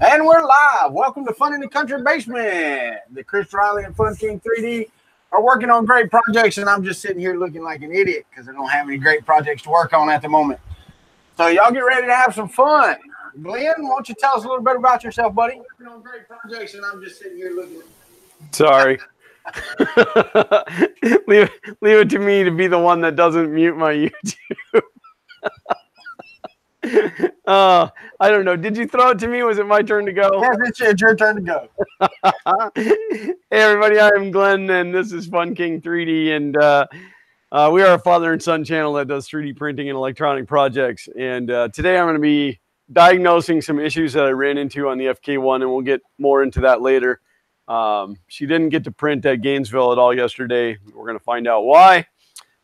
And we're live. Welcome to Fun in the Kuntry Basement. The Chris Riley and Fun King 3D are working on great projects, and I'm just sitting here looking like an idiot because I don't have any great projects to work on at the moment. So y'all get ready to have some fun. Glenn, why don't you tell us a little bit about yourself, buddy? Working on great projects, and I'm just sitting here looking. Sorry. leave it to me to be the one that doesn't mute my YouTube. I don't know. Did you throw it to me? Was it my turn to go? Yes, it's your turn to go. Hey, everybody. I'm Glenn, and this is Fun King 3D. And we are a father and son channel that does 3D printing and electronic projects. And today I'm going to be diagnosing some issues that I ran into on the FK1, and we'll get more into that later. She didn't get to print at Gainesville at all yesterday. We're going to find out why.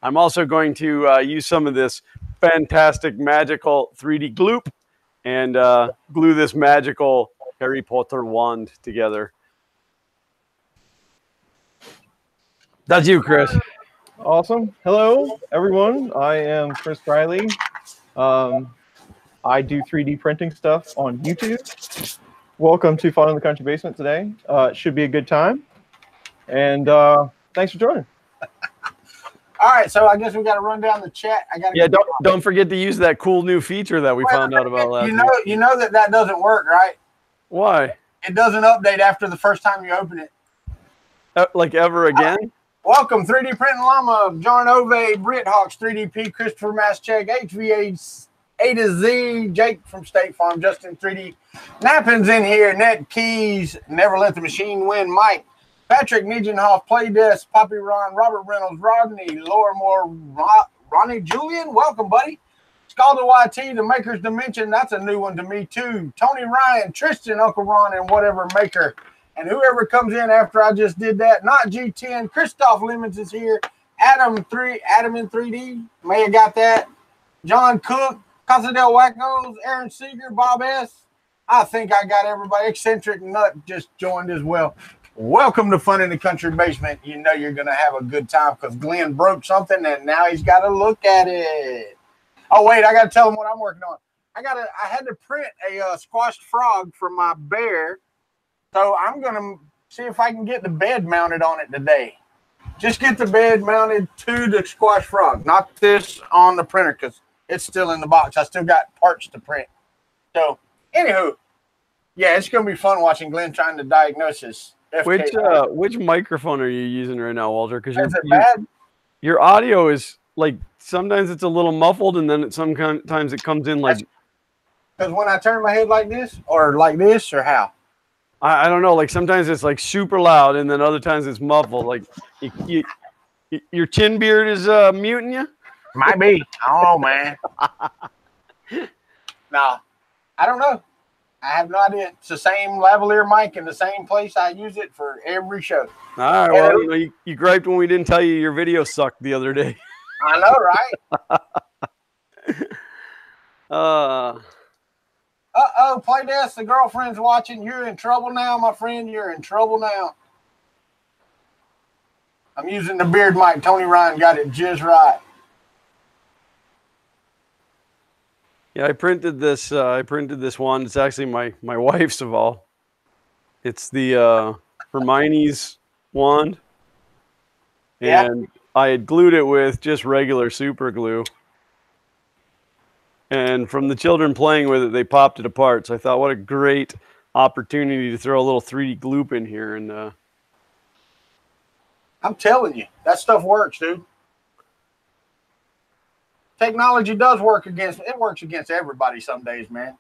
I'm also going to use some of this fantastic magical 3D gloop and glue this magical Harry Potter wand together. That's you, Chris. Awesome. Hello, everyone. I am Chris Riley. I do 3D printing stuff on YouTube. Welcome to Fun in the Kuntry Basement today. It should be a good time. And thanks for joining. All right, so I guess we got to run down the chat. Don't forget to use that cool new feature that we found out about last week. You know that doesn't work, right? Why? It doesn't update after the first time you open it. Like ever again? Welcome, 3D Printing Llama, John Ove, Brit Hawks, 3DP, Christopher Maschek, HVA A to Z, Jake from State Farm, Justin 3D, Nappin's in here, Ned Keys, Never Let the Machine Win, Mike, Patrick Nijenhoff, Playdesk, Poppy Ron, Robert Reynolds, Rodney, Laura Moore, Ronnie Julian, welcome, buddy. Scalded YT, The Maker's Dimension, that's a new one to me too. Tony Ryan, Tristan, Uncle Ron, and whatever Maker. And whoever comes in after I just did that, not G10, Christoph Lemons is here, Adam in 3D, may have got that. John Cook, Casadel Wackos, Aaron Seeger, Bob S. I think I got everybody. Eccentric Nut just joined as well. Welcome to Fun in the Kuntry Basement. You know you're going to have a good time because Glenn broke something and now he's got to look at it. Oh, wait, I got to tell him what I'm working on. I had to print a squashed frog for my bear. So I'm going to see if I can get the bed mounted on it today. Just get the bed mounted to the squashed frog, not this on the printer because it's still in the box. I still got parts to print. So, anywho, yeah, it's going to be fun watching Glenn trying to diagnose his FK. Which microphone are you using right now, Walter? Because your audio is like sometimes it's a little muffled, and then sometimes it comes in like. Because when I turn my head like this, or how? I don't know. Like sometimes it's like super loud, and then other times it's muffled. Like your chin beard is muting you. Might be. I don't know, man. No, I don't know. I have no idea. It's the same lavalier mic in the same place. I use it for every show. All right. Well, you griped when we didn't tell you your video sucked the other day. I know, right? Uh-oh, Playdesk, the girlfriend's watching. You're in trouble now, my friend. You're in trouble now. I'm using the beard mic. Tony Ryan got it just right. Yeah, I printed this one. It's actually my wife's of all. It's the Hermione's wand. Yeah. And I had glued it with just regular super glue. And from the children playing with it, they popped it apart. So I thought, what a great opportunity to throw a little 3D gloop in here. And I'm telling you, that stuff works, dude. Technology does work against everybody some days, man.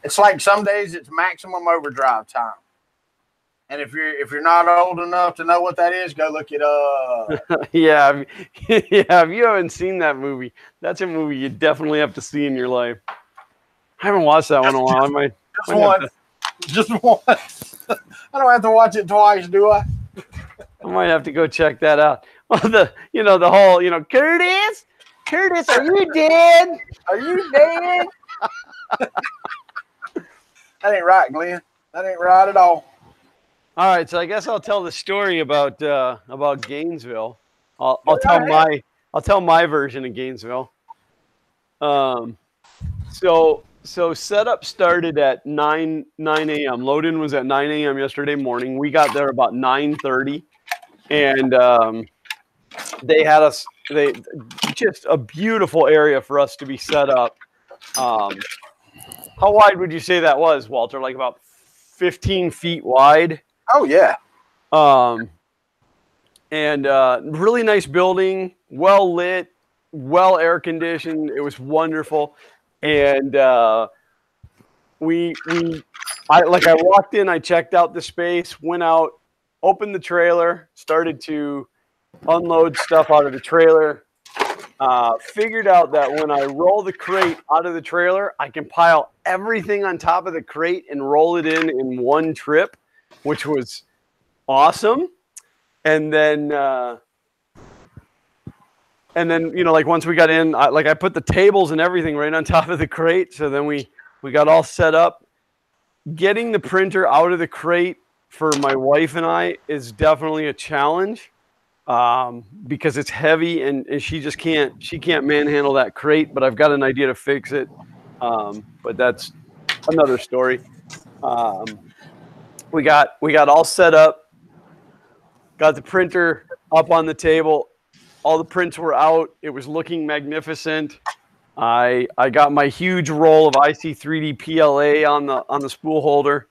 It's like some days it's maximum overdrive time. And if you're not old enough to know what that is, go look it up. Yeah, if you haven't seen that movie, that's a movie you definitely have to see in your life. I haven't watched that one in a while. Just once. I don't have to watch it twice, do I? I might have to go check that out. Well, the whole, Curtis, are you dead? Are you dead? That ain't right, Glenn. That ain't right at all. All right, so I guess I'll tell the story about Gainesville. I'll tell my version of Gainesville. So So setup started at 9 a.m. Load-in was at 9 a.m. yesterday morning. We got there about 9:30, and they had us. They just a beautiful area for us to be set up. How wide would you say that was, Walter? Like about 15 feet wide. Oh yeah. And really nice building, well lit, well air conditioned. It was wonderful. And I walked in, I checked out the space, went out, opened the trailer, started to unload stuff out of the trailer. Figured out that when I roll the crate out of the trailer, I can pile everything on top of the crate and roll it in one trip, which was awesome. And then, like once we got in, I put the tables and everything right on top of the crate. So then we got all set up. Getting the printer out of the crate for my wife and I is definitely a challenge. Because it's heavy and she can't manhandle that crate, but I've got an idea to fix it. But that's another story. We got all set up, got the printer up on the table. All the prints were out. It was looking magnificent. I got my huge roll of IC3D PLA on the spool holder,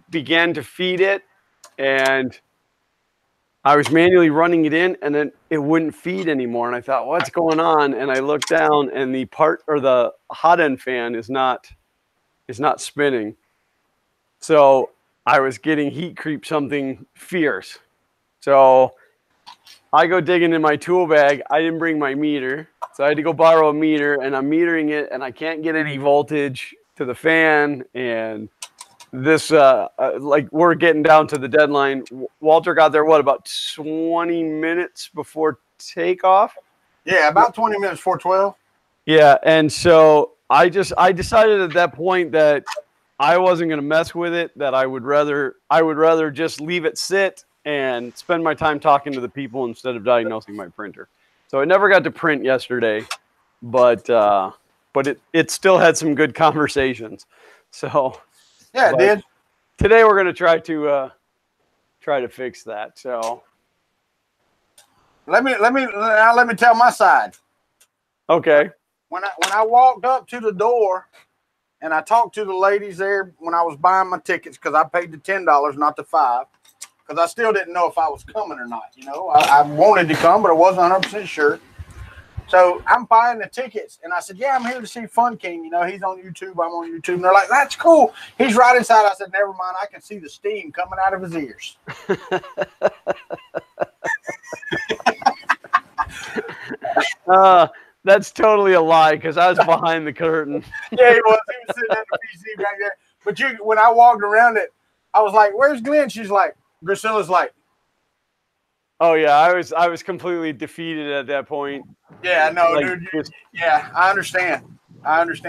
began to feed it, and I was manually running it in, and then it wouldn't feed anymore. And I thought, what's going on? And I looked down, and the hot end fan is not spinning. So I was getting heat creep, something fierce. So I go digging in my tool bag. I didn't bring my meter, so I had to go borrow a meter, and I'm metering it, and I can't get any voltage to the fan. And this, we're getting down to the deadline. Walter got there, about 20 minutes before takeoff? Yeah, about 20 minutes before 12. Yeah, and so I decided at that point that I wasn't going to mess with it, that I would rather just leave it sit and spend my time talking to the people instead of diagnosing my printer. So I never got to print yesterday, but it still had some good conversations. So yeah, it did. Today we're going to try to fix that. So let me tell my side. Okay. When I walked up to the door and I talked to the ladies there when I was buying my tickets, because I paid the $10, not the $5, because I still didn't know if I was coming or not. I wanted to come, but I wasn't 100% sure. So I'm buying the tickets, and I said, yeah, I'm here to see Fun King. He's on YouTube. I'm on YouTube. And they're like, that's cool. He's right inside. I said, never mind. I can see the steam coming out of his ears. That's totally a lie, because I was behind the curtain. Yeah, he was. He was sitting at the PC back there. But when I walked around it, I was like, where's Glenn? She's like, Priscilla's like, oh yeah, I was completely defeated at that point. Yeah, no, dude. Yeah, I understand. Tony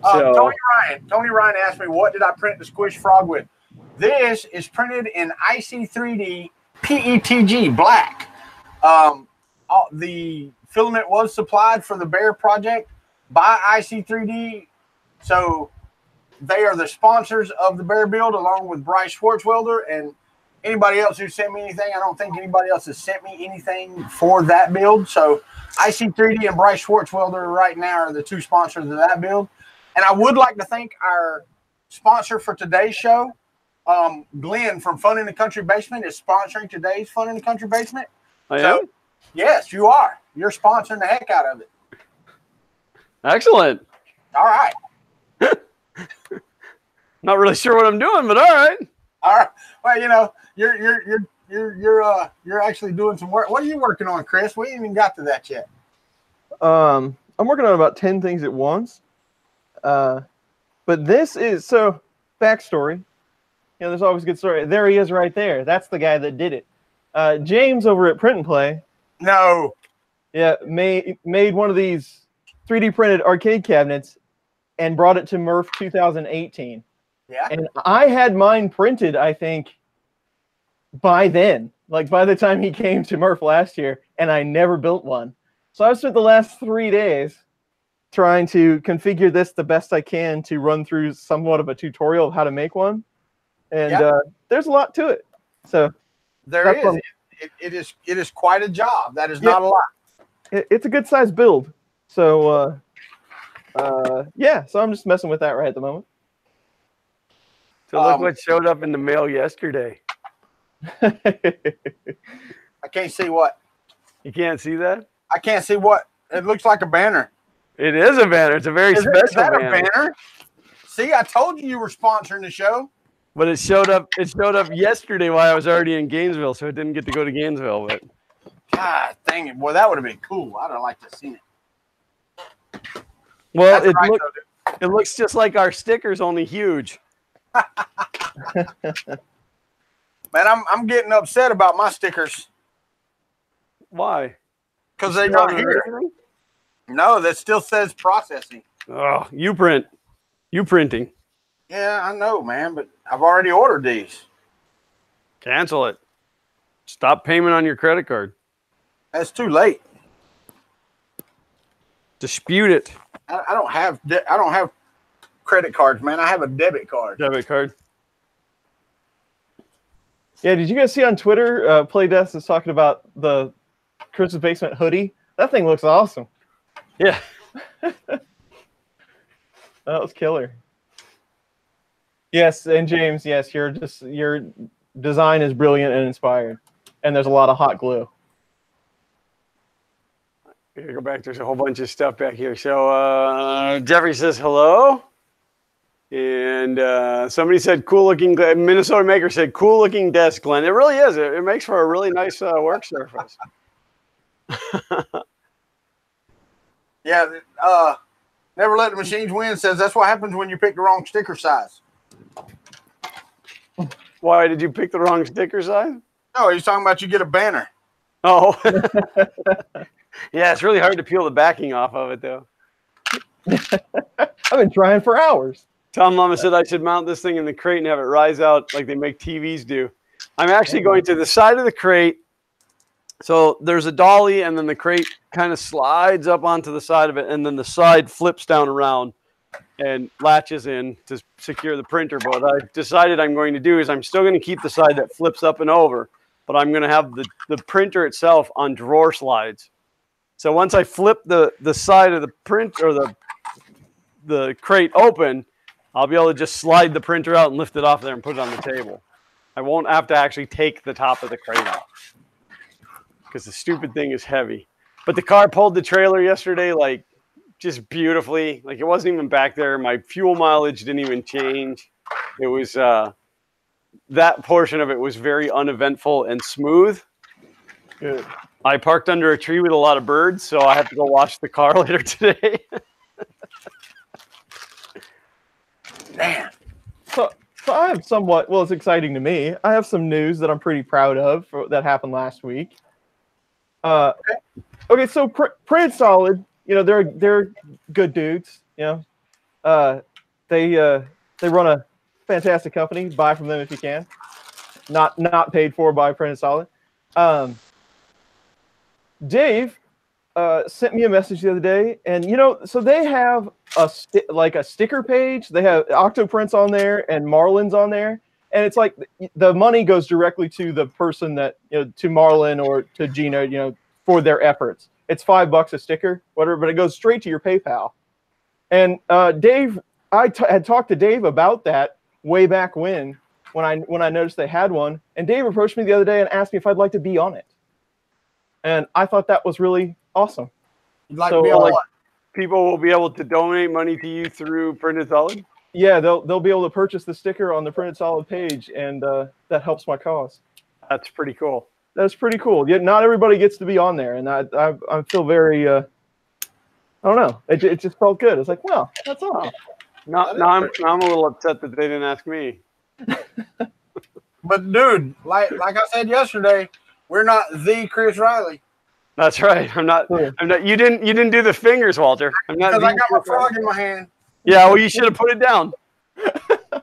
Ryan asked me, what did I print the Squish Frog with? This is printed in IC3D PETG black. The filament was supplied for the Bear project by IC3D, so they are the sponsors of the Bear build, along with Bryce Schwartzwelder and anybody else who sent me anything. I don't think anybody else has sent me anything for that build. So IC3D and Bryce Schwartzwelder right now are the two sponsors of that build. And I would like to thank our sponsor for today's show. Glenn from Fun in the Kuntry Basement is sponsoring today's Fun in the Kuntry Basement. I am? Yes, you are. You're sponsoring the heck out of it. Excellent. All right. Not really sure what I'm doing, but all right. All right. Well, you're actually doing some work. What are you working on, Chris? We ain't even got to that yet. I'm working on about 10 things at once. But this is, so backstory. There's always a good story. There he is right there. That's the guy that did it. James over at Print and Play. No. Yeah, made one of these 3D printed arcade cabinets and brought it to Murph 2018. Yeah. And I had mine printed, I think, by then, like by the time he came to Murph last year, and I never built one. So I've spent the last 3 days trying to configure this the best I can to run through somewhat of a tutorial of how to make one. And there's a lot to it. So there is. It is quite a job. That is not a lot. It's a good sized build. So yeah, so I'm just messing with that right at the moment. So look what showed up in the mail yesterday. I can't see what. You can't see that? I can't see what. It looks like a banner. It is a banner. It's a very special is that banner. A banner? See, I told you were sponsoring the show. But it showed up. It showed up yesterday while I was already in Gainesville, so it didn't get to go to Gainesville. But God dang it, boy, that would have been cool. I'd have liked to have seen it. Well, it looks just like our stickers, only huge. Man, I'm getting upset about my stickers. Why? Because they're not here. No, that still says processing. Oh, you printing. Yeah, I know, man, but I've already ordered these. Cancel it. Stop payment on your credit card. That's too late. Dispute it. I don't have credit cards, man. I have a debit card. Debit card. Yeah, did you guys see on Twitter, Playdesk is talking about the Kuntry Basement hoodie? That thing looks awesome. Yeah. That was killer. Yes, and James, yes, your design is brilliant and inspired. And there's a lot of hot glue. Here, go back. There's a whole bunch of stuff back here. So Jeffrey says hello. And somebody said cool looking, Minnesota Maker said cool looking desk, Glenn. It really is. It makes for a really nice work surface. Yeah. Never Let the Machines Win says that's what happens when you pick the wrong sticker size. Why did you pick the wrong sticker size? No, he's talking about you get a banner. Oh. Yeah, it's really hard to peel the backing off of it, though. I've been trying for hours. Tom Lama said I should mount this thing in the crate and have it rise out like they make TVs do. I'm actually going to the side of the crate. So there's a dolly, and then the crate kind of slides up onto the side of it, and then the side flips down around and latches in to secure the printer. But what I've decided I'm going to do is I'm still going to keep the side that flips up and over, but I'm going to have the printer itself on drawer slides. So once I flip the side of the print or the crate open, I'll be able to just slide the printer out and lift it off there and put it on the table. I won't have to actually take the top of the crate off because the stupid thing is heavy. But the car pulled the trailer yesterday like just beautifully. Like it wasn't even back there. My fuel mileage didn't even change. It was that portion of it was very uneventful and smooth. Good. I parked under a tree with a lot of birds, so I have to go wash the car later today. Damn. So I have somewhat, well, it's exciting to me. I have some news that I'm pretty proud of that happened last week. Okay, so Printed Solid, you know, they're good dudes, you know. They run a fantastic company. Buy from them if you can. Not paid for by Printed Solid. Dave sent me a message the other day, and you know, so they have a sticker page. They have Octoprints on there and Marlins on there, and it's like the money goes directly to the person that, you know, to Marlin or to Gina, you know, for their efforts. It's $5 a sticker, whatever, but it goes straight to your PayPal. And Dave, I had talked to Dave about that way back when I noticed they had one, and Dave approached me the other day and asked me if I'd like to be on it. And I thought that was really awesome. You'd like to be on what? People will be able to donate money to you through Printed Solid? Yeah, they'll be able to purchase the sticker on the Printed Solid page, and that helps my cause. That's pretty cool. That's pretty cool. Yet not everybody gets to be on there, and I feel very I don't know. It just felt good. It's like, well, that's all. Now I'm a little upset that they didn't ask me. But dude, like I said yesterday, we're not the Chris Riley. That's right. I'm not. You didn't do the fingers, Walter. I'm not. Because I got my frog in my hand. Yeah, well, you should have put it down. I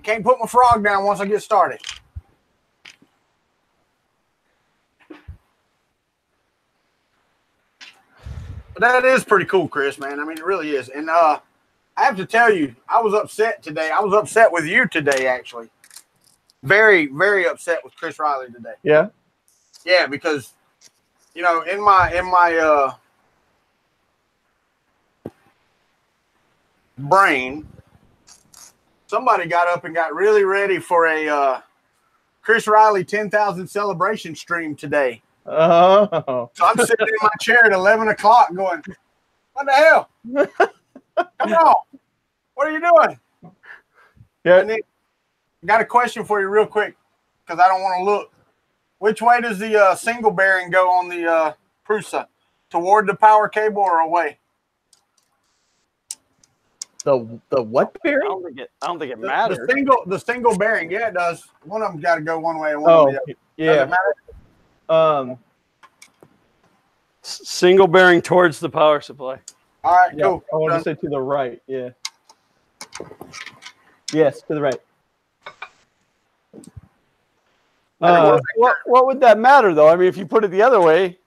can't put my frog down once I get started. That is pretty cool, Chris, man. I mean, it really is. And I have to tell you, I was upset today. I was upset with you today, actually. Very, very upset with Chris Riley today. Yeah? Yeah, because, you know, in my brain, somebody got up and got really ready for a Chris Riley 10,000 celebration stream today. Oh. So I'm sitting in my chair at 11 o'clock going, what the hell? Come on. What are you doing? Yeah. And then, got a question for you real quick because I don't want to look. Which way does the single bearing go on the Prusa? Toward the power cable or away? The what bearing? I don't think it matters. The single bearing, yeah, it does. One of them's got to go one way and one the other. Yeah. Does it matter? Single bearing towards the power supply. All right, Yeah, cool. I want to say to the right. Yeah. Yes, to the right. What would that matter, though? I mean, if you put it the other way,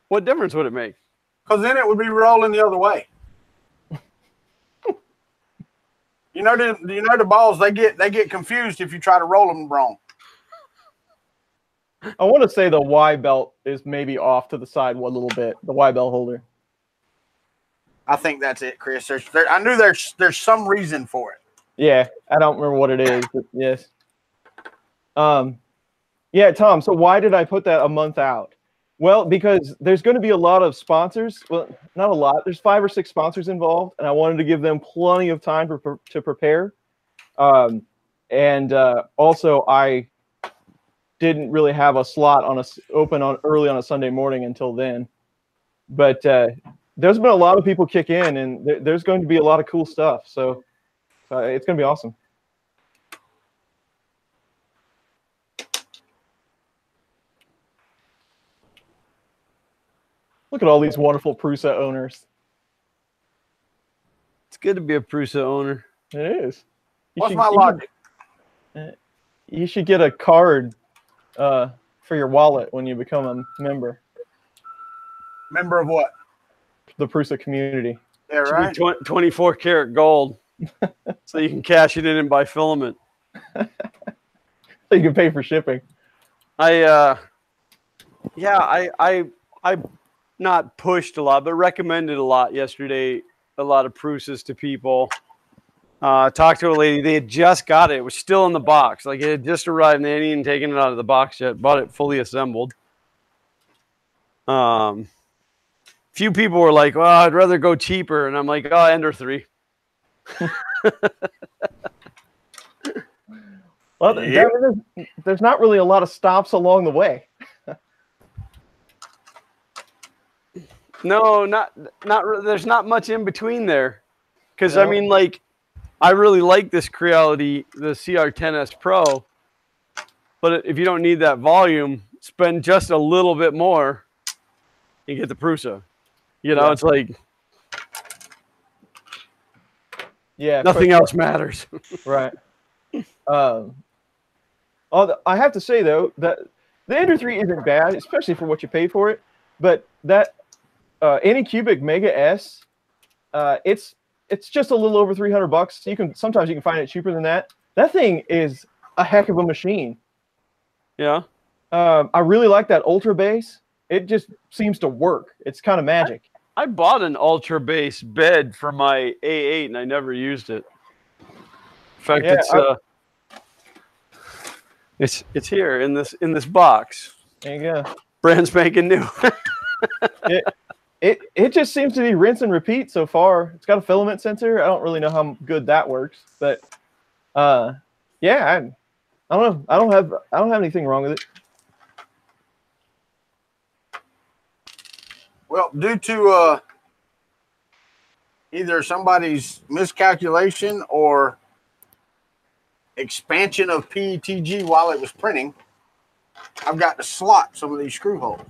what difference would it make? Because then it would be rolling the other way. You know the balls, they get confused if you try to roll them wrong. I want to say the Y belt is maybe off to the side one little bit. The Y belt holder. I think that's it, Chris. I knew there's some reason for it. Yeah, I don't remember what it is, but yes. Yeah, Tom, so why did I put that a month out? Well, because there's going to be a lot of sponsors. Well, not a lot. There's 5 or 6 sponsors involved, and I wanted to give them plenty of time to prepare. Also, I didn't really have a slot open early on a Sunday morning until then. But there's been a lot of people kick in, and there's going to be a lot of cool stuff. So it's going to be awesome. Look at all these wonderful Prusa owners. It's good to be a Prusa owner. It is. What's my logic? You should get a card for your wallet when you become a member. Member of what? The Prusa community. Yeah, right. 24 karat gold, so you can cash it in and buy filament. So you can pay for shipping. I not pushed a lot, but recommended a lot yesterday. A lot of Prusas to people. Talked to a lady. They had just got it. It was still in the box. Like, it had just arrived, and they hadn't even taken it out of the box yet. Bought it fully assembled. Few people were like, "Well, I'd rather go cheaper," and I'm like, "Oh, Ender 3." Well, Yeah. there's not really a lot of stops along the way. No, not. There's not much in between there, because I mean, like, I really like this Creality, the CR10S Pro, but if you don't need that volume, spend just a little bit more and get the Prusa. You know, it's like, yeah, nothing else matters. Right. I have to say though that the Ender 3 isn't bad, especially for what you pay for it. But that Anycubic Mega S, it's just a little over $300. Sometimes you can find it cheaper than that. That thing is a heck of a machine. Yeah. I really like that Ultra Bass. It just seems to work. It's kind of magic. I bought an Ultra Bass bed for my A8 and I never used it. In fact, it's here in this box. There you go. Brand spanking new. It just seems to be rinse and repeat so far. It's got a filament sensor. I don't really know how good that works, but yeah, I don't know. I don't have anything wrong with it. Well, due to either somebody's miscalculation or expansion of PETG while it was printing, I've got to slot some of these screw holes.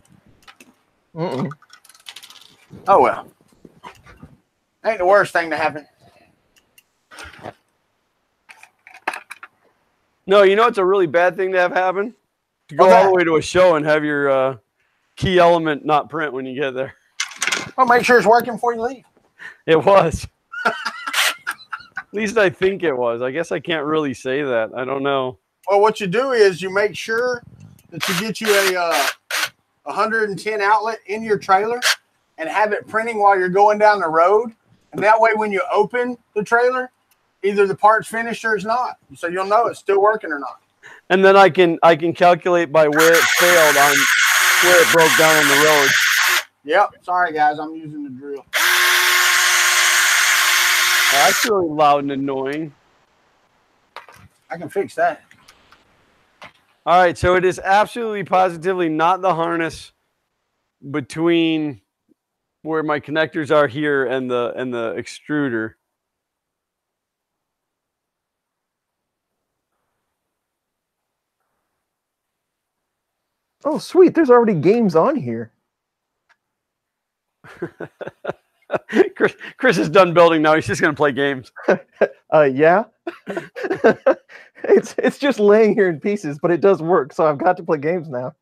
Oh, well. Ain't the worst thing to happen. No, you know it's a really bad thing to have happen? To go all the way to a show and have your key element not print when you get there. Well, make sure it's working before you leave. It was. At least I think it was. I guess I can't really say that. I don't know. Well, what you do is you make sure that you get you a 110 outlet in your trailer and have it printing while you're going down the road. And that way, when you open the trailer, either the part's finished or it's not. So you'll know it's still working or not. And then I can calculate by where it failed on where it broke down on the road. Yep. Sorry, guys. I'm using the drill. That's really loud and annoying. I can fix that. All right, so it is absolutely positively not the harness between where my connectors are here and the extruder. Oh, sweet. There's already games on here. Chris is done building now. He's just going to play games. Yeah. It's just laying here in pieces, but it does work, so I've got to play games now.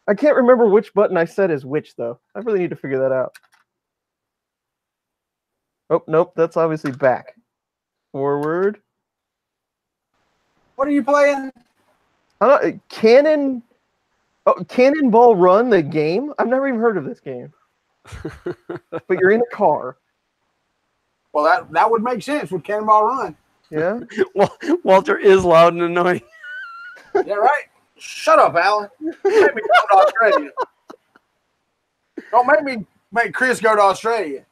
I can't remember which button I set as which, though. I really need to figure that out. Oh, nope. That's obviously back. Forward. What are you playing? Cannonball Run, the game? I've never even heard of this game. But you're in a car. Well, that would make sense with Cannonball Run. Yeah. Well, Walter is loud and annoying. Yeah, right. Shut up, Alan. Make me go to Australia. Don't make Chris go to Australia.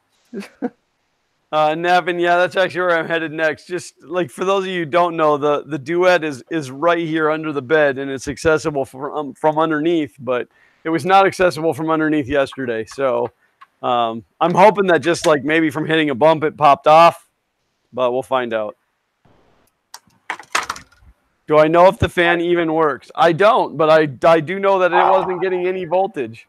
Nevin, yeah, that's actually where I'm headed next. Just like for those of you who don't know, the duet is right here under the bed, and it's accessible from underneath, but it was not accessible from underneath yesterday. So I'm hoping that just like maybe from hitting a bump, it popped off, but we'll find out. Do I know if the fan even works? I don't, but I do know that it wasn't getting any voltage.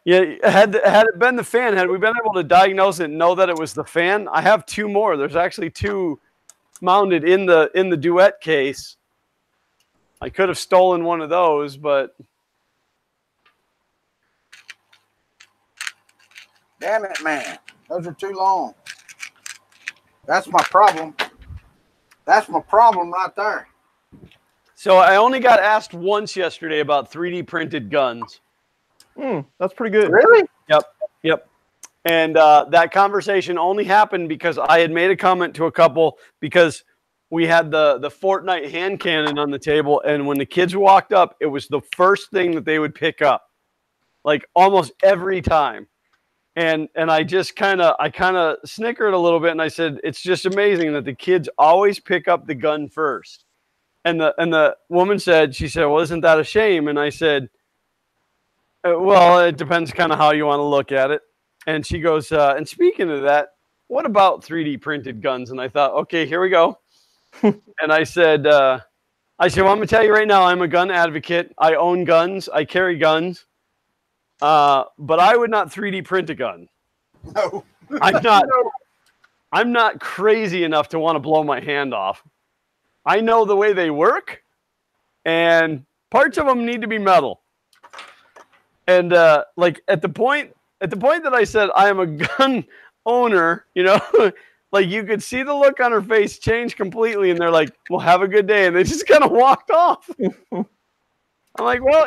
Yeah, had it been the fan, had we been able to diagnose it and know that it was the fan, I have two more. There's actually two mounted in the duet case. I could have stolen one of those, but damn it, man. Those are too long. That's my problem. That's my problem right there. So I only got asked once yesterday about 3D printed guns. That's pretty good. Really? Yep. And that conversation only happened because I had made a comment to a couple because we had the Fortnite hand cannon on the table, and when the kids walked up, it was the first thing that they would pick up, like almost every time. And I just kind of snickered a little bit, and I said, it's just amazing that the kids always pick up the gun first. And the woman said, well, isn't that a shame? And I said, well, it depends kind of how you want to look at it. And she goes, and speaking of that, what about 3D printed guns? And I thought, okay, here we go. And I said, well, I'm going to tell you right now, I'm a gun advocate. I own guns. I carry guns. But I would not 3D print a gun. No. I'm not crazy enough to want to blow my hand off. I know the way they work, and parts of them need to be metal. And like at the point that I said I am a gun owner, like you could see the look on her face change completely, and they're like, well, have a good day. And they just kind of walked off. I'm like, well,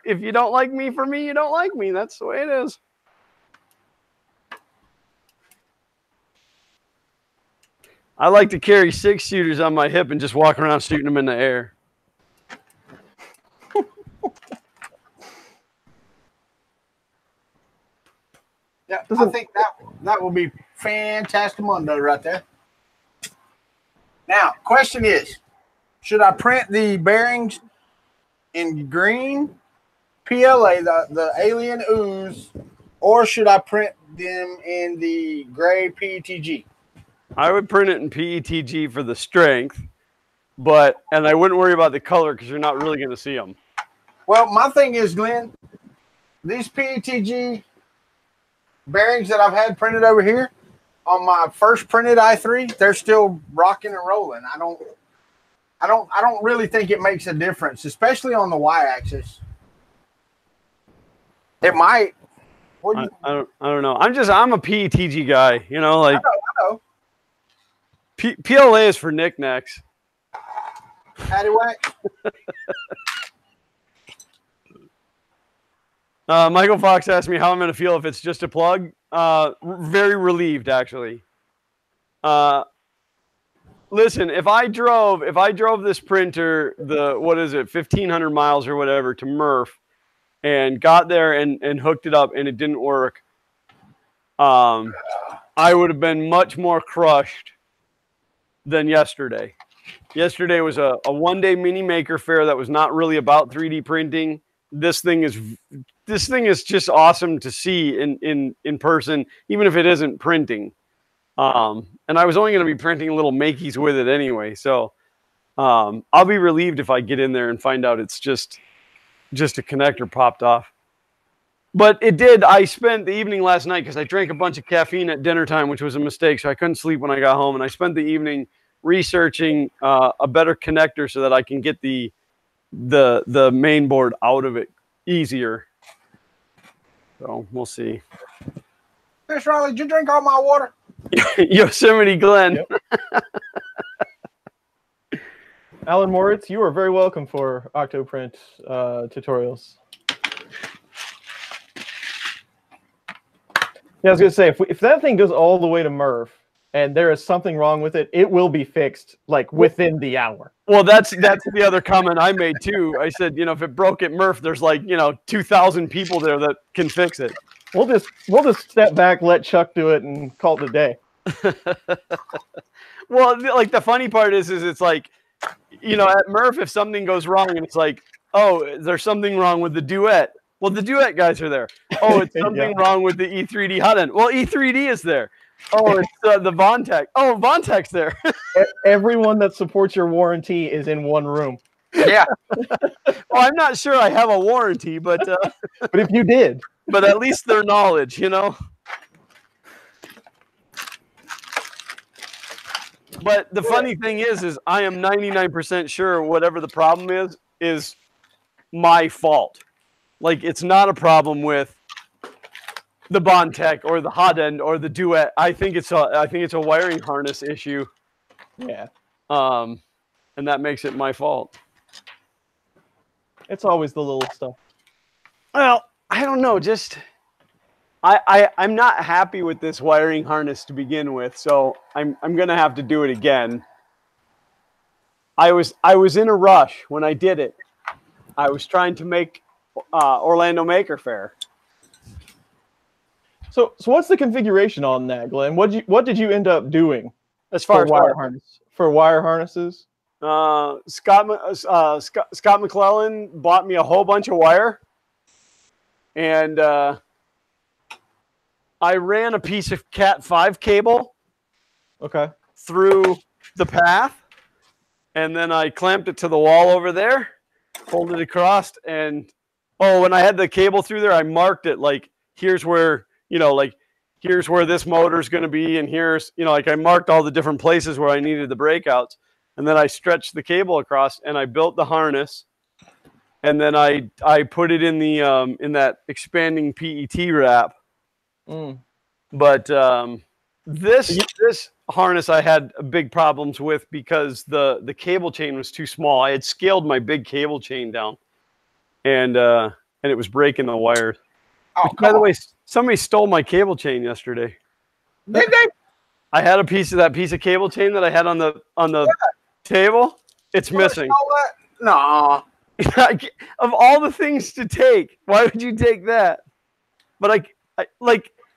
if you don't like me for me, you don't like me. That's the way it is. I like to carry 6-shooters on my hip and just walk around shooting them in the air. Yeah, I think that will be fantastic Monday right there. Now, question is, should I print the bearings in green PLA, the alien ooze, or should I print them in the gray PETG? I would print it in PETG for the strength, and I wouldn't worry about the color because you're not really going to see them. Well, my thing is, Glenn, these PETG bearings that I've had printed over here on my first printed i3, they're still rocking and rolling. I don't really think it makes a difference, especially on the y-axis. It might. I don't know. I'm a PETG guy, you know, like I know. PLA is for knickknacks. Paddywhack. Michael Fox asked me how I'm going to feel if it's just a plug. Very relieved, actually. Listen, if I drove this printer, 1,500 miles or whatever to Murph, and got there and hooked it up and it didn't work, I would have been much more crushed than yesterday. Yesterday was a one-day mini maker fair that was not really about 3D printing. This thing is just awesome to see in person, even if it isn't printing. And I was only going to be printing little makeys with it anyway. So I'll be relieved if I get in there and find out it's just a connector popped off. But it did. I spent the evening last night because I drank a bunch of caffeine at dinner time, which was a mistake. So I couldn't sleep when I got home. And I spent the evening researching a better connector so that I can get the main board out of it easier. So we'll see. Miss Riley, did you drink all my water? Yosemite Glenn. Yep. Alan Moritz, you are very welcome for Octoprint tutorials. Yeah, I was going to say, if that thing goes all the way to Murph and there is something wrong with it, it will be fixed like within the hour. Well, that's the other comment I made too. I said, if it broke at Murph, there's 2,000 people there that can fix it. We'll just step back, let Chuck do it, and call it a day. Well, the funny part is it's like, at Murph, if something goes wrong and it's like, oh, there's something wrong with the Duet. Well, the Duet guys are there. Oh, it's something wrong with the E3D hot end. Well, E3D is there. Oh, it's the Vontech. Oh, Vontech's there. Everyone that supports your warranty is in one room. Yeah. Well, I'm not sure I have a warranty, but but if you did, but at least their knowledge, But the funny thing is I am 99% sure whatever the problem is my fault. Like, it's not a problem with the Vontech or the hot end or the Duet. I think it's a wiring harness issue. Yeah. And that makes it my fault. It's always the little stuff. Well, I don't know. Just I'm not happy with this wiring harness to begin with, so I'm gonna have to do it again. I was in a rush when I did it. I was trying to make Orlando Maker Faire. So what's the configuration on that, Glenn? What did you end up doing As far as wire harnesses? Scott McClellan bought me a whole bunch of wire, and I ran a piece of Cat 5 cable through the path, and then I clamped it to the wall over there, pulled it across, and when I had the cable through there, I marked it like, here's where, here's where this motor is going to be, and here's, I marked all the different places where I needed the breakouts. And then I stretched the cable across, and I built the harness, and then I put it in the in that expanding PET wrap. But this harness I had big problems with because the cable chain was too small. I had scaled my big cable chain down, and it was breaking the wires. Oh, by the way, somebody stole my cable chain yesterday. Did they? I had a piece of cable chain that I had on the table. It's missing. No. Of all the things to take, why would you take that? But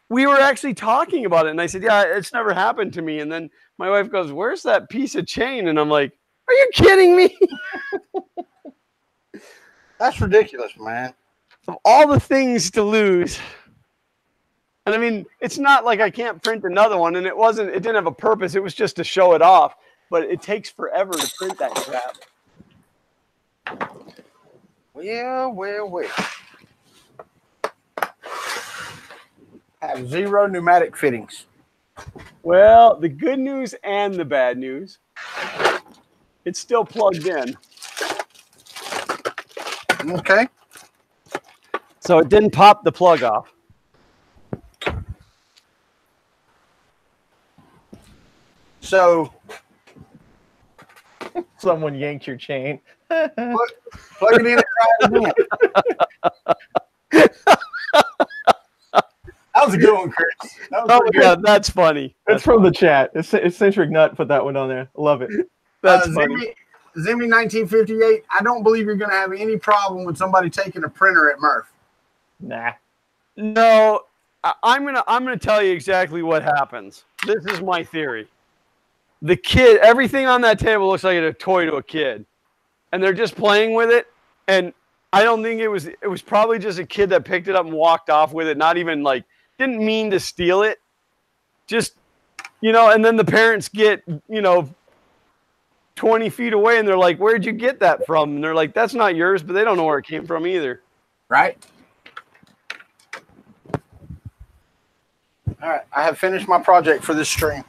we were actually talking about it, and I said, yeah, it's never happened to me. And then my wife goes, where's that piece of chain? And I'm like, are you kidding me? That's ridiculous, man. Of all the things to lose. And I mean, it's not like I can't print another one, and it didn't have a purpose. It was just to show it off. But it takes forever to print that crap. Well. Have 0 pneumatic fittings. Well, the good news and the bad news. It's still plugged in. Okay. So it didn't pop the plug off. So Someone yanked your chain. plug it in and try it again. That was a good one, Chris. That was pretty good. Yeah, that's funny. It's from the chat. Eccentric Nut put that one on there. Love it. That's funny. Zimmy 1958. I don't believe you're going to have any problem with somebody taking a printer at Murph. Nah. No, I'm gonna tell you exactly what happens. This is my theory. The kid, everything on that table looks like a toy to a kid, and they're just playing with it. And I don't think it was probably just a kid that picked it up and walked off with it. Not even like didn't mean to steal it. Just and then the parents get 20 feet away and they're like, "Where'd you get that from?" And they're like, "That's not yours," but they don't know where it came from either. Right. All right, I have finished my project for this stream.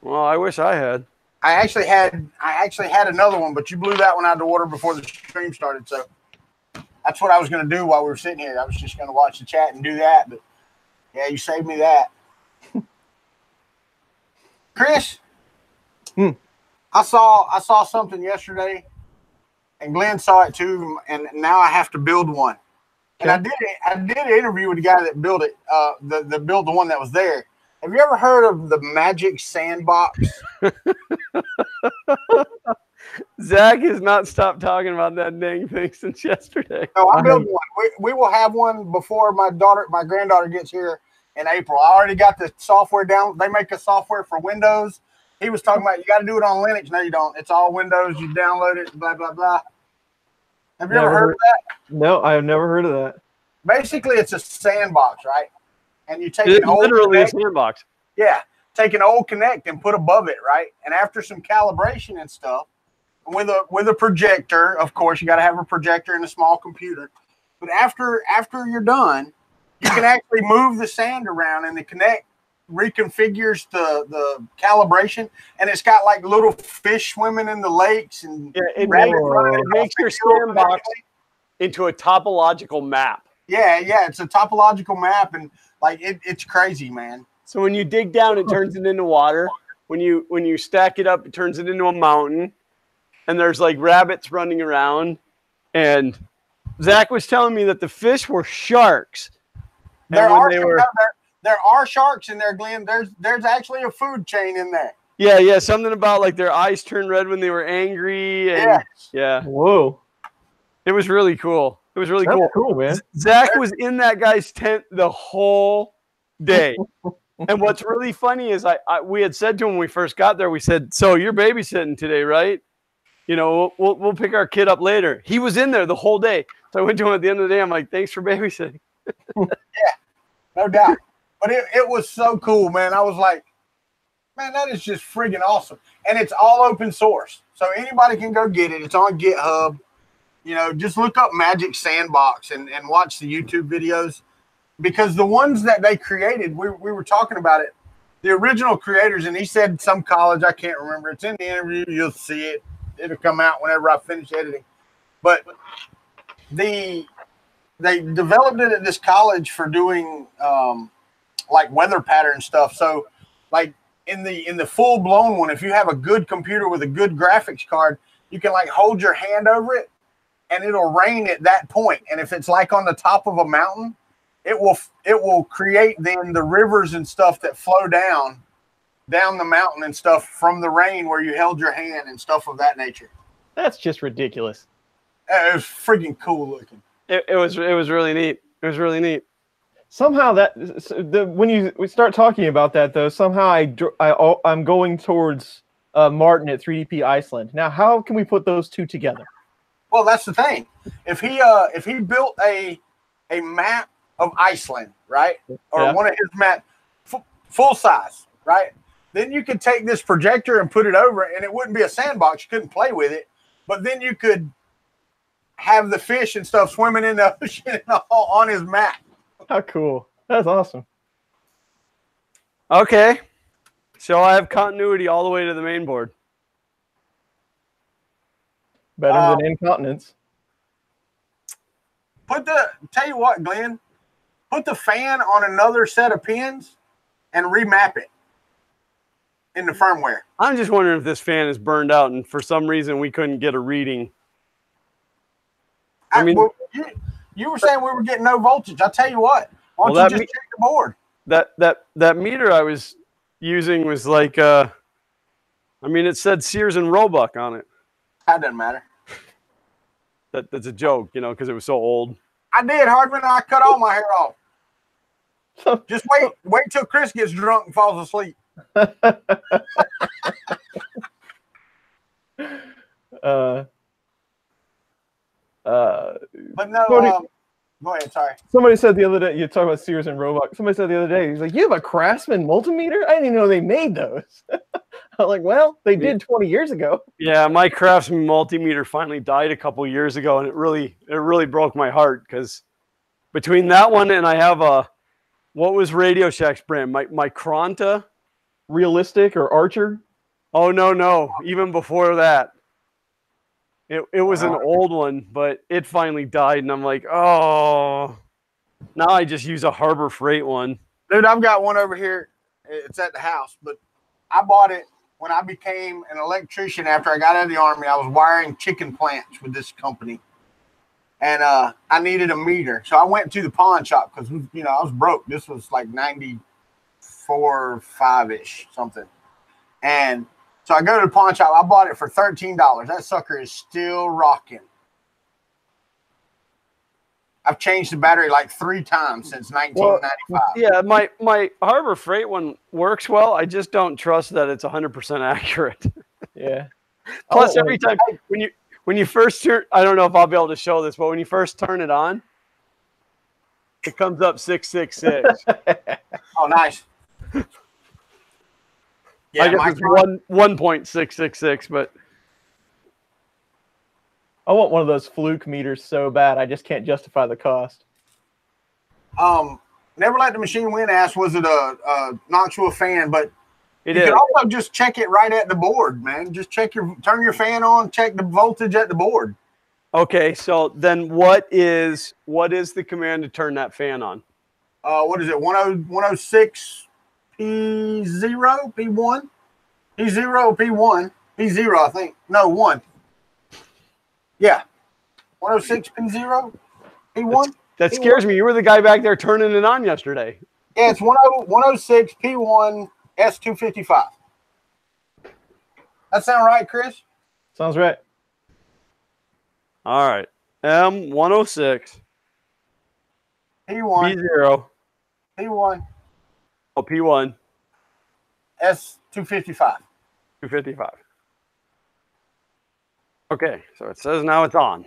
Well, I wish I had. I actually had another one, but you blew that one out of the water before the stream started. So that's what I was going to do while we were sitting here. I was just going to watch the chat and do that. But yeah, you saved me that. Chris, I saw something yesterday, and Glenn saw it too, and now I have to build one. And I did an interview with the guy that built it, that built the one that was there. Have you ever heard of the magic sandbox? Zach has not stopped talking about that dang thing since yesterday. No, I built one. We will have one before my granddaughter gets here in April. I already got the software down. They make a software for Windows. He was talking about you got to do it on Linux. No, you don't. It's all Windows. You download it, blah, blah, blah. Have you ever heard of that? No, I have never heard of that. Basically, it's a sandbox, right? And you take It's literally a sandbox. Yeah, take an old Connect and put above it, right? And after some calibration and stuff, with a projector, of course, you got to have a projector and a small computer. But after you're done, you can actually move the sand around, and the Connect reconfigures the calibration, and it's got like little fish swimming in the lakes and it makes your sandbox into a topological map. Yeah, it's a topological map, and like it's crazy, man. So when you dig down, it turns it into water. When you stack it up, it turns it into a mountain, and there's like rabbits running around. And Zach was telling me that the fish were sharks. There are sharks in there, Glenn. There's actually a food chain in there. Yeah, something about like their eyes turned red when they were angry. And, yeah. Whoa. It was really cool. It was really cool, man. Zach was in that guy's tent the whole day. And what's really funny is we had said to him when we first got there, we said, "So you're babysitting today, right? We'll pick our kid up later." He was in there the whole day. So I went to him at the end of the day. I'm like, "Thanks for babysitting." Yeah, no doubt. But it was so cool, man. I was like, man, that is just friggin' awesome. And it's all open source. So anybody can go get it. It's on GitHub. Just look up Magic Sandbox and watch the YouTube videos. Because the ones that they created, we were talking about it, the original creators, and he said some college, I can't remember. It's in the interview. You'll see it. It'll come out whenever I finish editing. But they developed it at this college for doing like weather pattern stuff. So like in the full blown one, if you have a good computer with a good graphics card, you can like hold your hand over it and it'll rain at that point. And if it's like on the top of a mountain, it will create then the rivers and stuff that flow down the mountain and stuff from the rain where you held your hand and stuff of that nature. That's just ridiculous. It was freaking cool looking. It was really neat. It was really neat. Somehow when we start talking about that though, somehow I'm going towards Martin at 3DP Iceland. Now, how can we put those two together? Well, that's the thing. If he built a map of Iceland, right, or one of his maps, full size, right, then you could take this projector and put it over, and it wouldn't be a sandbox. You couldn't play with it, but then you could have the fish and stuff swimming in the ocean on his map. How cool. That's awesome. Okay. So I have continuity all the way to the main board. Better than incontinence. Tell you what, Glenn, put the fan on another set of pins and remap it in the firmware. I'm just wondering if this fan is burned out and for some reason we couldn't get a reading. I mean, well, you were saying we were getting no voltage. I'll tell you what. Why don't you just check the board? That meter I was using was like, I mean, it said Sears and Roebuck on it. That doesn't matter. That's a joke, you know, because it was so old. I did, Hardman. I cut all my hair off. Just wait till Chris gets drunk and falls asleep. But no, go ahead. Sorry. Somebody said the other day, you talk about Sears and Roebuck. Somebody said the other day, he's like, you have a Craftsman multimeter? I didn't even know they made those. I'm like, well, they did 20 years ago. Yeah, my Craftsman multimeter finally died a couple years ago, and it really broke my heart because between that one and I have what was Radio Shack's brand? My Kronta? Realistic or Archer? Oh, no. Even before that. It was an old one, but it finally died, and I'm like, oh. Now I just use a Harbor Freight one. Dude, I've got one over here. It's at the house, but I bought it when I became an electrician after I got out of the Army. I was wiring chicken plants with this company, and I needed a meter. So I went to the pawn shop because, you know, I was broke. This was like 94, 5-ish, something. And so I go to the pawn shop. I bought it for $13. That sucker is still rocking. I've changed the battery like 3 times since 1995. Well, yeah, my Harbor Freight one works well. I just don't trust that it's 100% accurate. Yeah. Plus, every time when you first turn, I don't know if I'll be able to show this, but when you first turn it on, it comes up 666. Oh, nice. Yeah, I guess it's 1.666, but I want one of those fluke meters so bad. I just can't justify the cost. Never Let the Machine Win asked, was it a Knoxville fan? But you can also just check it right at the board, man. Just turn your fan on, check the voltage at the board. Okay, so then what is the command to turn that fan on? What is it? 106 P0, P1? P0, P1. P0, I think. No, 1. Yeah. 106 P0, P1. That scares me. You were the guy back there turning it on yesterday. Yeah, it's 106 P1 S255. That sound right, Chris? Sounds right. All right. M106 P1 P0 P1 P1 S255. 255. Okay, so it says now it's on.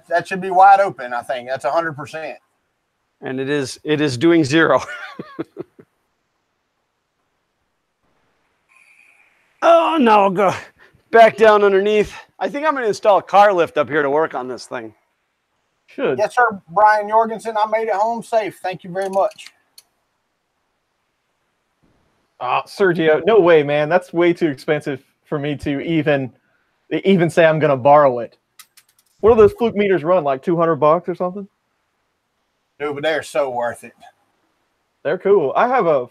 That should be wide open, I think. That's 100%. And it is doing 0. Oh, no, I'll go back down underneath. I think I'm going to install a car lift up here to work on this thing. Should. Yes, sir, Brian Jorgensen. I made it home safe. Thank you very much. Sergio, no way, man. That's way too expensive for me to even say I'm going to borrow it. What do those fluke meters run? Like $200 or something? Dude, but they're so worth it. They're cool. I have a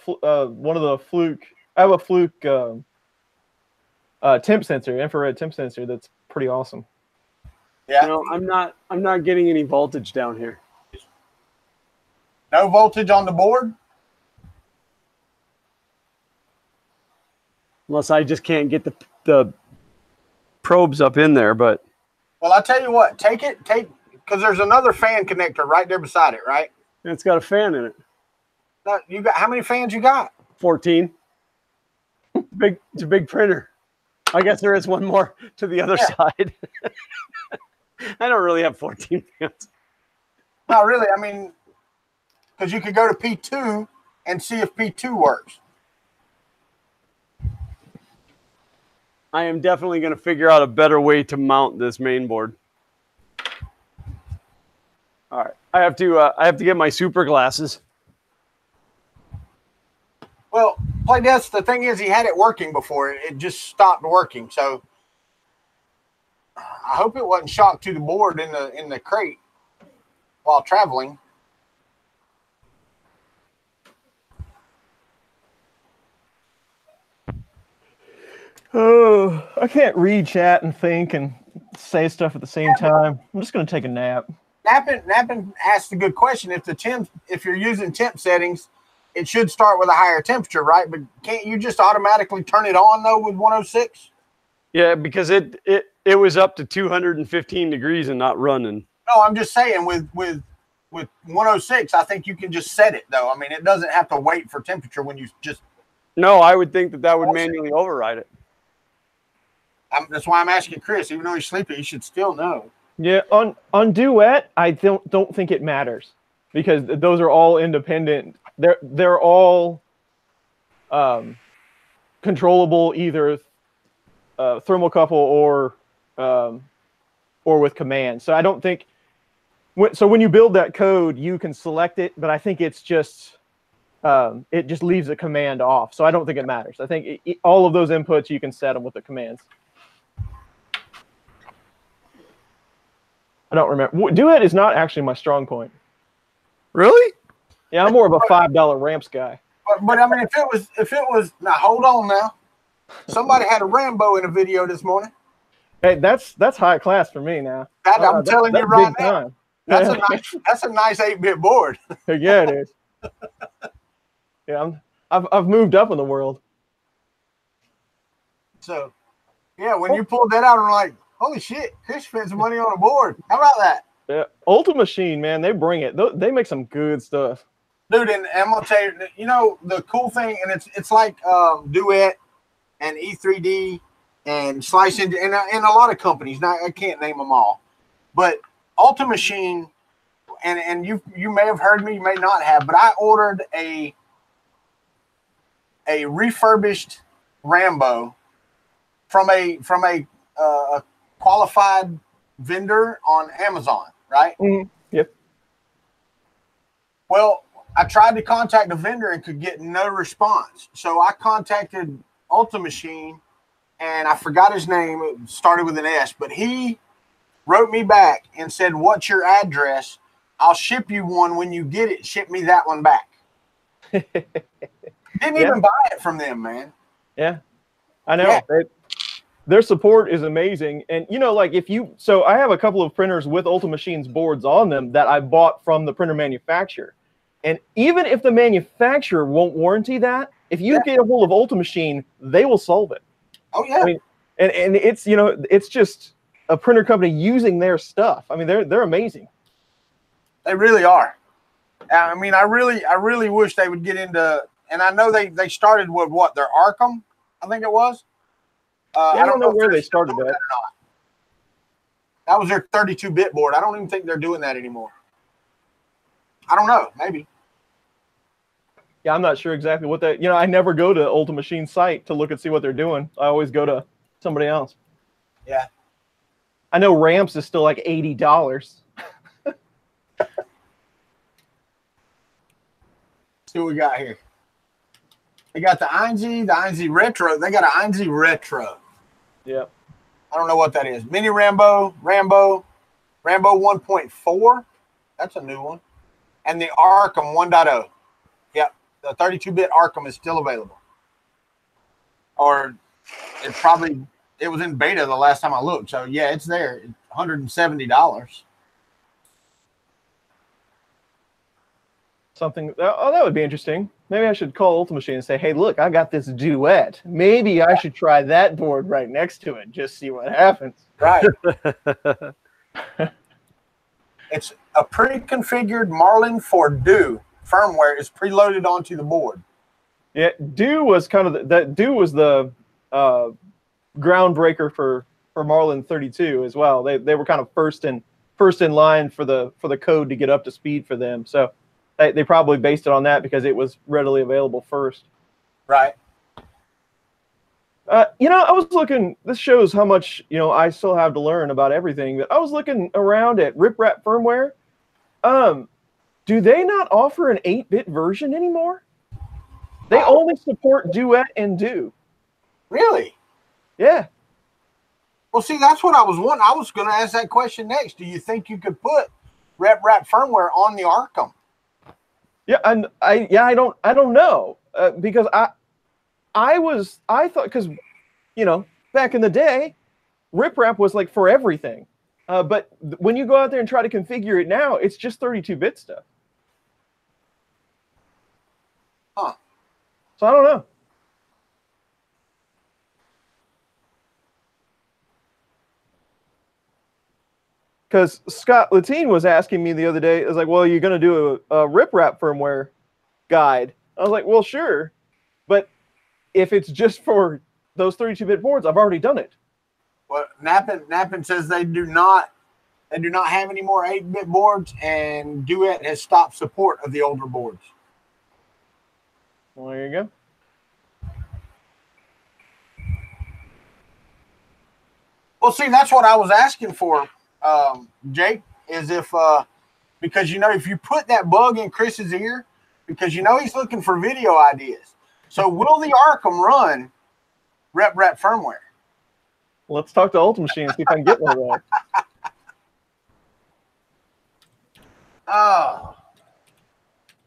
one of the fluke. I have a fluke temp sensor, infrared temp sensor. That's pretty awesome. Yeah. No, I'm not getting any voltage down here. No voltage on the board? Unless I just can't get the probes up in there, but well, I'll tell you what, because there's another fan connector right there beside it, right? It's got a fan in it. No, you got how many fans you got? 14. It's a big printer. I guess there is one more to the other side. I don't really have 14 fans. Not really. I mean, because you could go to P2 and see if P2 works. I am definitely going to figure out a better way to mount this main board. All right, I have to get my super glasses. Well, that's the thing is he had it working before. It just stopped working. So I hope it wasn't shocked to the board in the crate. while traveling. Oh, I can't read chat and think and say stuff at the same time. I'm just going to take a nap. Nappin asked a good question. If you're using temp settings, it should start with a higher temperature, right? But can't you just automatically turn it on though with 106? Yeah, because it was up to 215 degrees and not running. No, I'm just saying with 106, I think you can just set it though. I mean, it doesn't have to wait for temperature when you just. No, I would think that would manually override it. That's why I'm asking Chris. Even though he's sleepy, he should still know. Yeah, on Duet, I don't think it matters because those are all independent. They're all controllable either thermocouple or with command. So I don't think. So when you build that code, you can select it, but I think it's just it just leaves a command off. So I don't think it matters. I think all of those inputs you can set them with the commands. I don't remember. Duet is not actually my strong point. Really? Yeah, I'm more of a $5 ramps guy. But I mean, if it was now, hold on now. Somebody had a Rambo in a video this morning. Hey, that's high class for me now. I'm telling you right now. Time. That's a nice 8-bit board. Yeah, it is. Yeah, I've moved up in the world. So, yeah, when you pulled that out, I'm like, holy shit, Chris spent some money on a board. How about that? Yeah, Ultra Machine, man, they bring it. They make some good stuff. Dude, and I'm gonna tell you, you know, the cool thing, and it's like Duet and E3D and Slice and a lot of companies. Now I can't name them all, but Ultra Machine, and you may have heard me, you may not have, but I ordered a refurbished Rambo from a qualified vendor on Amazon, right? Mm-hmm. Yep. Well, I tried to contact the vendor and could get no response. So I contacted Ultra Machine, and I forgot his name. It started with an S, but he wrote me back and said, "What's your address? I'll ship you one when you get it. Ship me that one back." Didn't even buy it from them, man. Yeah, I know. Yeah. Their support is amazing. And, you know, like so I have a couple of printers with Ultra Machines boards on them that I bought from the printer manufacturer. And even if the manufacturer won't warranty that, if you get a hold of Ultra Machine, they will solve it. Oh, yeah. I mean, and it's, you know, it's just a printer company using their stuff. I mean, they're amazing. They really are. I mean, I really wish they would get into, and I know they started with what, their Arkham, I think it was. I don't know where they started at. That was their 32-bit board. I don't even think they're doing that anymore. I don't know. Maybe. Yeah, I'm not sure exactly what that. You know, I never go to Ultra Machine site to look and see what they're doing. I always go to somebody else. Yeah. I know Ramps is still like $80. See what we got here. They got the INZ Retro. They got an INZ Retro. Yeah. I don't know what that is. Mini Rambo 1.4. That's a new one. And the Arkham 1.0. Yep. The 32-bit Arkham is still available. Or it was in beta the last time I looked. So, yeah, it's there. It's $170. Something. Oh, that would be interesting. Maybe I should call Ultra Machine and say, hey, look, I got this Duet. Maybe I should try that board right next to it. Just see what happens. Right. It's a pre-configured Marlin for Do firmware is preloaded onto the board. Yeah, Do was kind of Do was the groundbreaker for Marlin 32 as well. They were kind of first in line for the code to get up to speed for them. So they probably based it on that because it was readily available first. Right. You know, I was looking. This shows how much I still have to learn about everything. But I was looking around at RipRap Firmware. Do they not offer an 8-bit version anymore? They only support Duet and Do. Really? Yeah. Well, see, that's what I was wondering. I was going to ask that question next. Do you think you could put rep wrap firmware on the Arkham? Yeah, and I don't know because I thought, because back in the day, rip wrap was like for everything, but when you go out there and try to configure it now, it's just 32-bit stuff. Huh. So I don't know. Because Scott Latine was asking me the other day, it was like, well, you're going to do a rip wrap firmware guide. I was like, well, sure. But if it's just for those 32-bit boards, I've already done it. Well, Nappin says they do not have any more 8-bit boards, and Duet has stopped support of the older boards. Well, there you go. Well, see, that's what I was asking for, Jake, is if because if you put that bug in Chris's ear, because he's looking for video ideas. So will the Arkham run rep wrap firmware? Let's talk to Ultimate Machine and see if I can get one of those. Oh.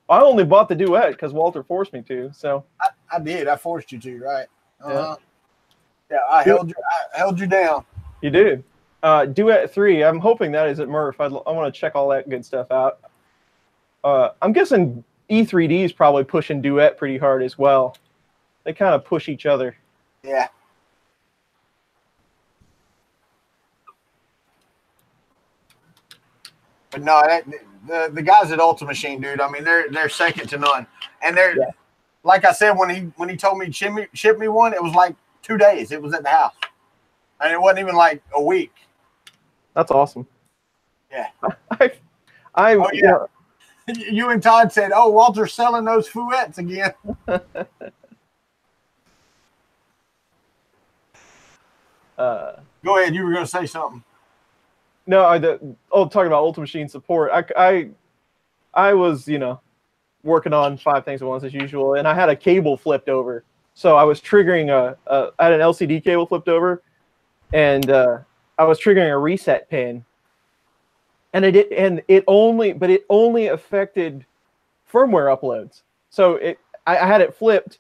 I only bought the Duet because Walter forced me to. So I did. I forced you to, right? Uh-huh. Yeah, I held you down. You did. Duet 3, I'm hoping that is at Murph. I want to check all that good stuff out. I'm guessing E3D is probably pushing Duet pretty hard as well. They kind of push each other. Yeah. But no, the guys at Ultimate Machine, dude, I mean, they're second to none. And they're, like I said, when he told me to ship me one, it was like 2 days. It was at the house. And it wasn't even like a week. That's awesome. Yeah. You and Todd said, "Oh, Walter's selling those fouettes again." Go ahead. You were going to say something. No, talking about Ultimate Machine support. I was, working on 5 things at once as usual, and I had a cable flipped over. So I was triggering I had an LCD cable flipped over, and I was triggering a reset pin. And it only affected firmware uploads. So I had it flipped,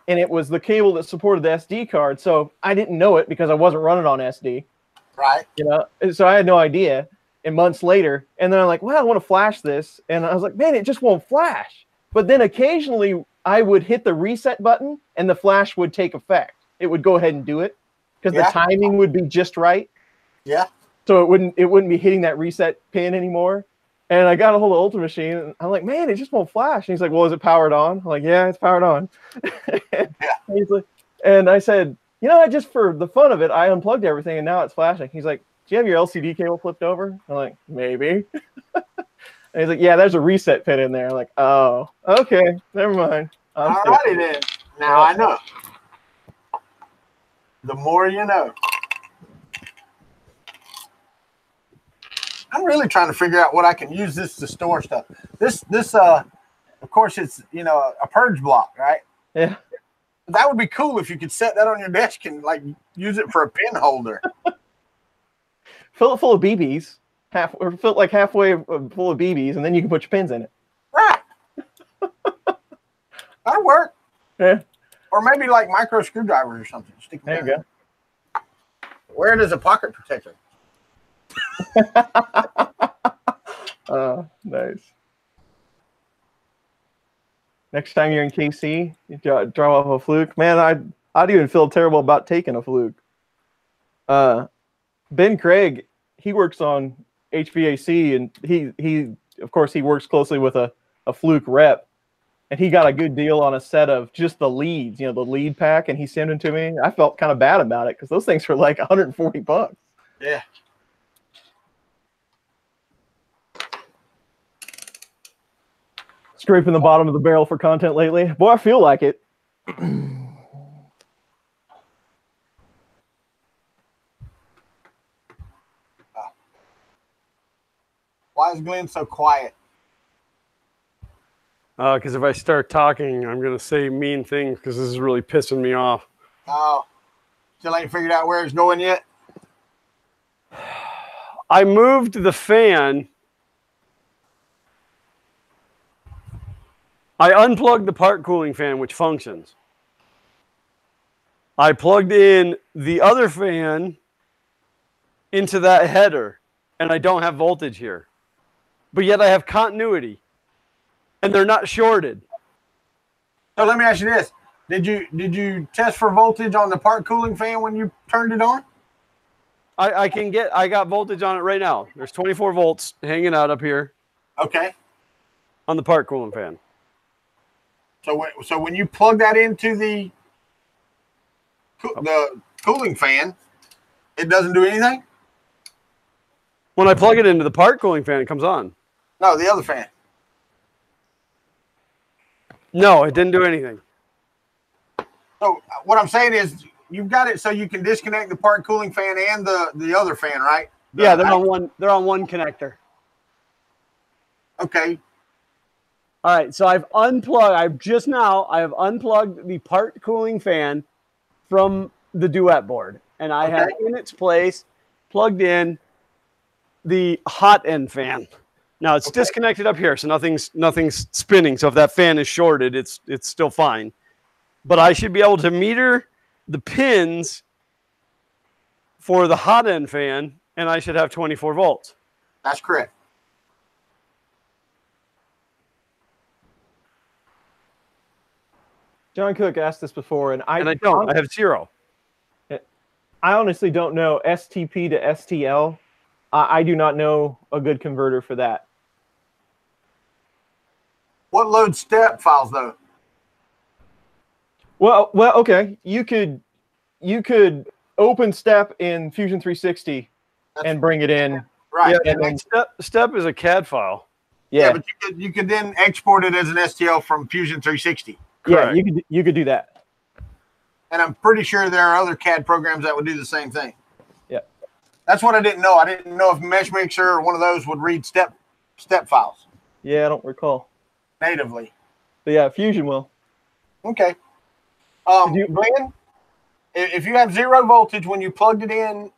and it was the cable that supported the SD card. So I didn't know it because I wasn't running on SD. Right. So I had no idea. And months later, and then I'm like, well, I want to flash this. And I was like, man, it just won't flash. But then occasionally I would hit the reset button and the flash would take effect. It would go ahead and do it because the timing would be just right. Yeah. So it wouldn't be hitting that reset pin anymore. And I got a hold of Ultimate Machine, and I'm like, man, it just won't flash. And he's like, well, is it powered on? I'm like, yeah, it's powered on. And I said, just for the fun of it, I unplugged everything, and now it's flashing. He's like, do you have your LCD cable flipped over? I'm like, maybe. And he's like, yeah, there's a reset pin in there. I'm like, oh, okay, never mind. All righty then. Now I know. The more you know. I'm really trying to figure out what I can use this to store stuff. This of course, it's a purge block, right? Yeah. That would be cool if you could set that on your desk and like use it for a pin holder. Fill it full of BBs, fill it like halfway full of BBs, and then you can put your pins in it. Right. That'll work. Yeah. Or maybe like micro screwdrivers or something. Stick them there you go. Where does a pocket protector? Nice. Next time you're in KC, you drop off a Fluke. Man, I'd even feel terrible about taking a Fluke. Ben Craig, he works on HVAC, and he of course he works closely with a Fluke rep, and he got a good deal on a set of just the leads, the lead pack, and he sent them to me. I felt kind of bad about it because those things were like $140. Yeah. Scraping the bottom of the barrel for content lately. Boy, I feel like it. Why is Glenn so quiet? Because if I start talking, I'm going to say mean things because this is really pissing me off. Oh, still ain't figured out where it's going yet? I moved the fan I unplugged the part cooling fan, which functions. I plugged in the other fan into that header, and I don't have voltage here. But yet I have continuity, and they're not shorted. So let me ask you this. Did you test for voltage on the part cooling fan when you turned it on? I got voltage on it right now. There's 24 volts hanging out up here. Okay. On the part cooling fan. So when you plug that into the cooling fan, it doesn't do anything? When I plug it into the part cooling fan, it comes on. No, the other fan. No, it didn't do anything. So what I'm saying is you've got it so you can disconnect the part cooling fan and the other fan, right? Yeah, they're on one connector. Okay. All right, so I've unplugged. I have unplugged the part cooling fan from the Duet board, and I have in its place plugged in the hot end fan. Now it's disconnected up here, so nothing's spinning. So if that fan is shorted, it's still fine. But I should be able to meter the pins for the hot end fan, and I should have 24 volts. That's correct. John Cook asked this before, and I don't. I have 0. I honestly don't know STP to STL. I do not know a good converter for that. What loads step files though? Well, okay. You could open step in Fusion 360 and bring it in. Right. Yeah, and then step is a CAD file. Yeah, but you could then export it as an STL from Fusion 360. Correct. Yeah, you could do that. And I'm pretty sure there are other CAD programs that would do the same thing. Yeah. That's what I didn't know. I didn't know if Mesh Mixer or one of those would read step files. Yeah, I don't recall. Natively. But yeah, Fusion will. Okay. Glenn, if you have 0 voltage when you plugged it in,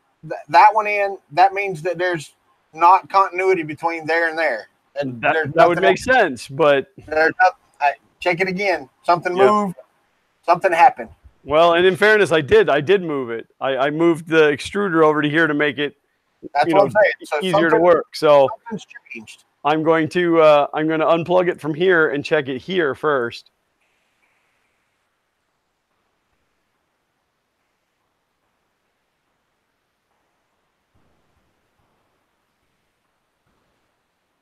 that one in, that means that there's not continuity between there and there. And that would make sense, but there's nothing. Check it again. Something moved. Something happened. Well, and in fairness, I did move it. I moved the extruder over to here to make it what I'm saying. So easier to work. So something's changed. I'm going to unplug it from here and check it here first.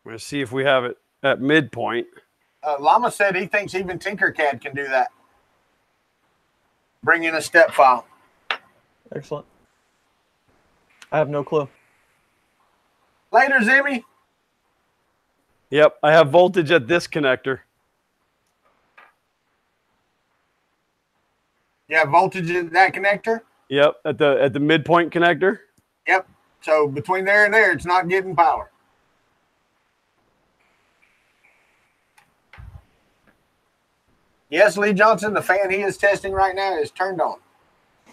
I'm going to see if we have it at midpoint. Llama said he thinks even Tinkercad can do that. Bring in a step file. Excellent. I have no clue. Later, Zimmy. Yep, I have voltage at this connector. You have voltage in that connector? Yep, at the midpoint connector. Yep. So between there and there, it's not getting power. Yes, Lee Johnson, the fan he is testing right now is turned on.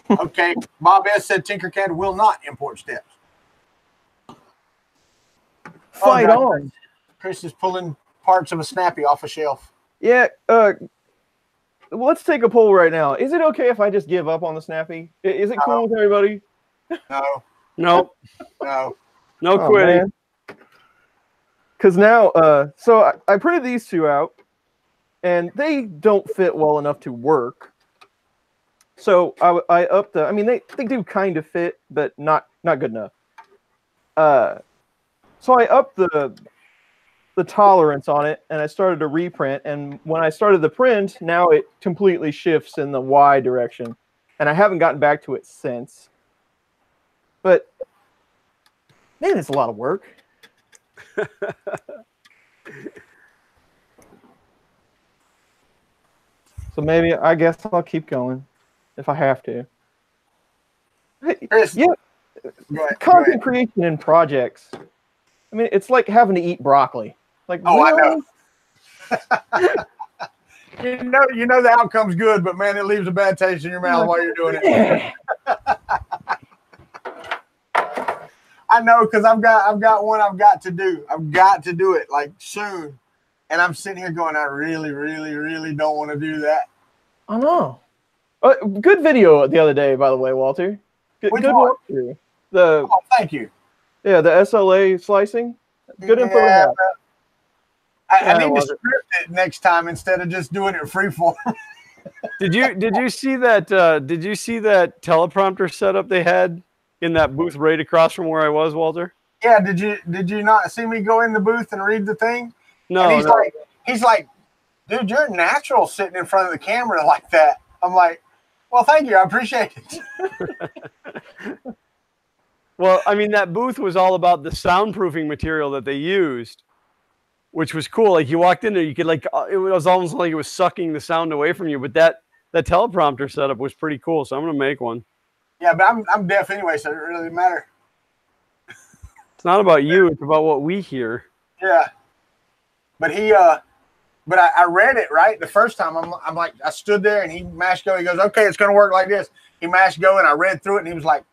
Okay, Bob S. said Tinkercad will not import steps. Fight on. Chris is pulling parts of a Snappy off a shelf. Yeah, let's take a poll right now. Is it okay if I just give up on the Snappy? Is it cool with everybody? No. No. No. No quitting. Because now, so I printed these two out, and they don't fit well enough to work. So I upped the. I mean, they do kind of fit, but not good enough. So I upped the tolerance on it, and I started to reprint. And when I started the print, now it completely shifts in the Y direction, and I haven't gotten back to it since. But man, it's a lot of work. So maybe I guess I'll keep going if I have to. Chris, yeah, content creation and projects. I mean, it's like having to eat broccoli. Like, I know. you know the outcome's good, but man, it leaves a bad taste in your mouth while you're doing it. I know, because I've got one I've got to do. I've got to do it like soon. And I'm sitting here going, I really, really, really don't want to do that. I know. Good video the other day, by the way, Walter. Good walkthrough. Oh, thank you. Yeah, the SLA slicing. Good info to have. I need to script it next time instead of just doing it freeform. Did you see that? Did you see that teleprompter setup they had in that booth right across from where I was, Walter? Yeah. Did you not see me go in the booth and read the thing? No. And he's like, dude, you're natural sitting in front of the camera like that. I'm like, well, thank you. I appreciate it. Well, I mean, that booth was all about the soundproofing material that they used, which was cool. Like you walked in there, you could it was almost like it was sucking the sound away from you. But that teleprompter setup was pretty cool. So I'm gonna make one. Yeah, but I'm deaf anyway, so it doesn't really matter. It's not about you; it's about what we hear. Yeah, but I read it right the first time. I'm like, I stood there and he mashed go. He goes, okay, it's gonna work like this. He mashed go and I read through it and he was like,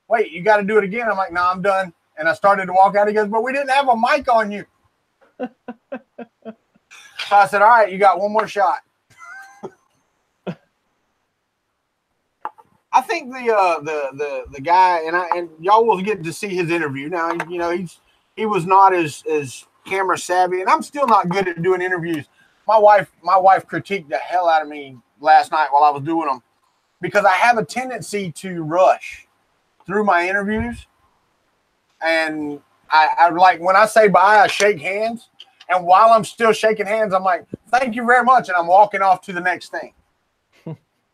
wait, you got to do it again. I'm like, no, I'm done. And I started to walk out. He goes, but we didn't have a mic on you. So I said, all right, you got one more shot. I think the guy and y'all will get to see his interview. Now, you know, he was not as camera savvy, and I'm still not good at doing interviews. My wife critiqued the hell out of me last night while I was doing them because I have a tendency to rush through my interviews. And I like when I say bye, I shake hands. And while I'm still shaking hands, I'm like, thank you very much. And I'm walking off to the next thing.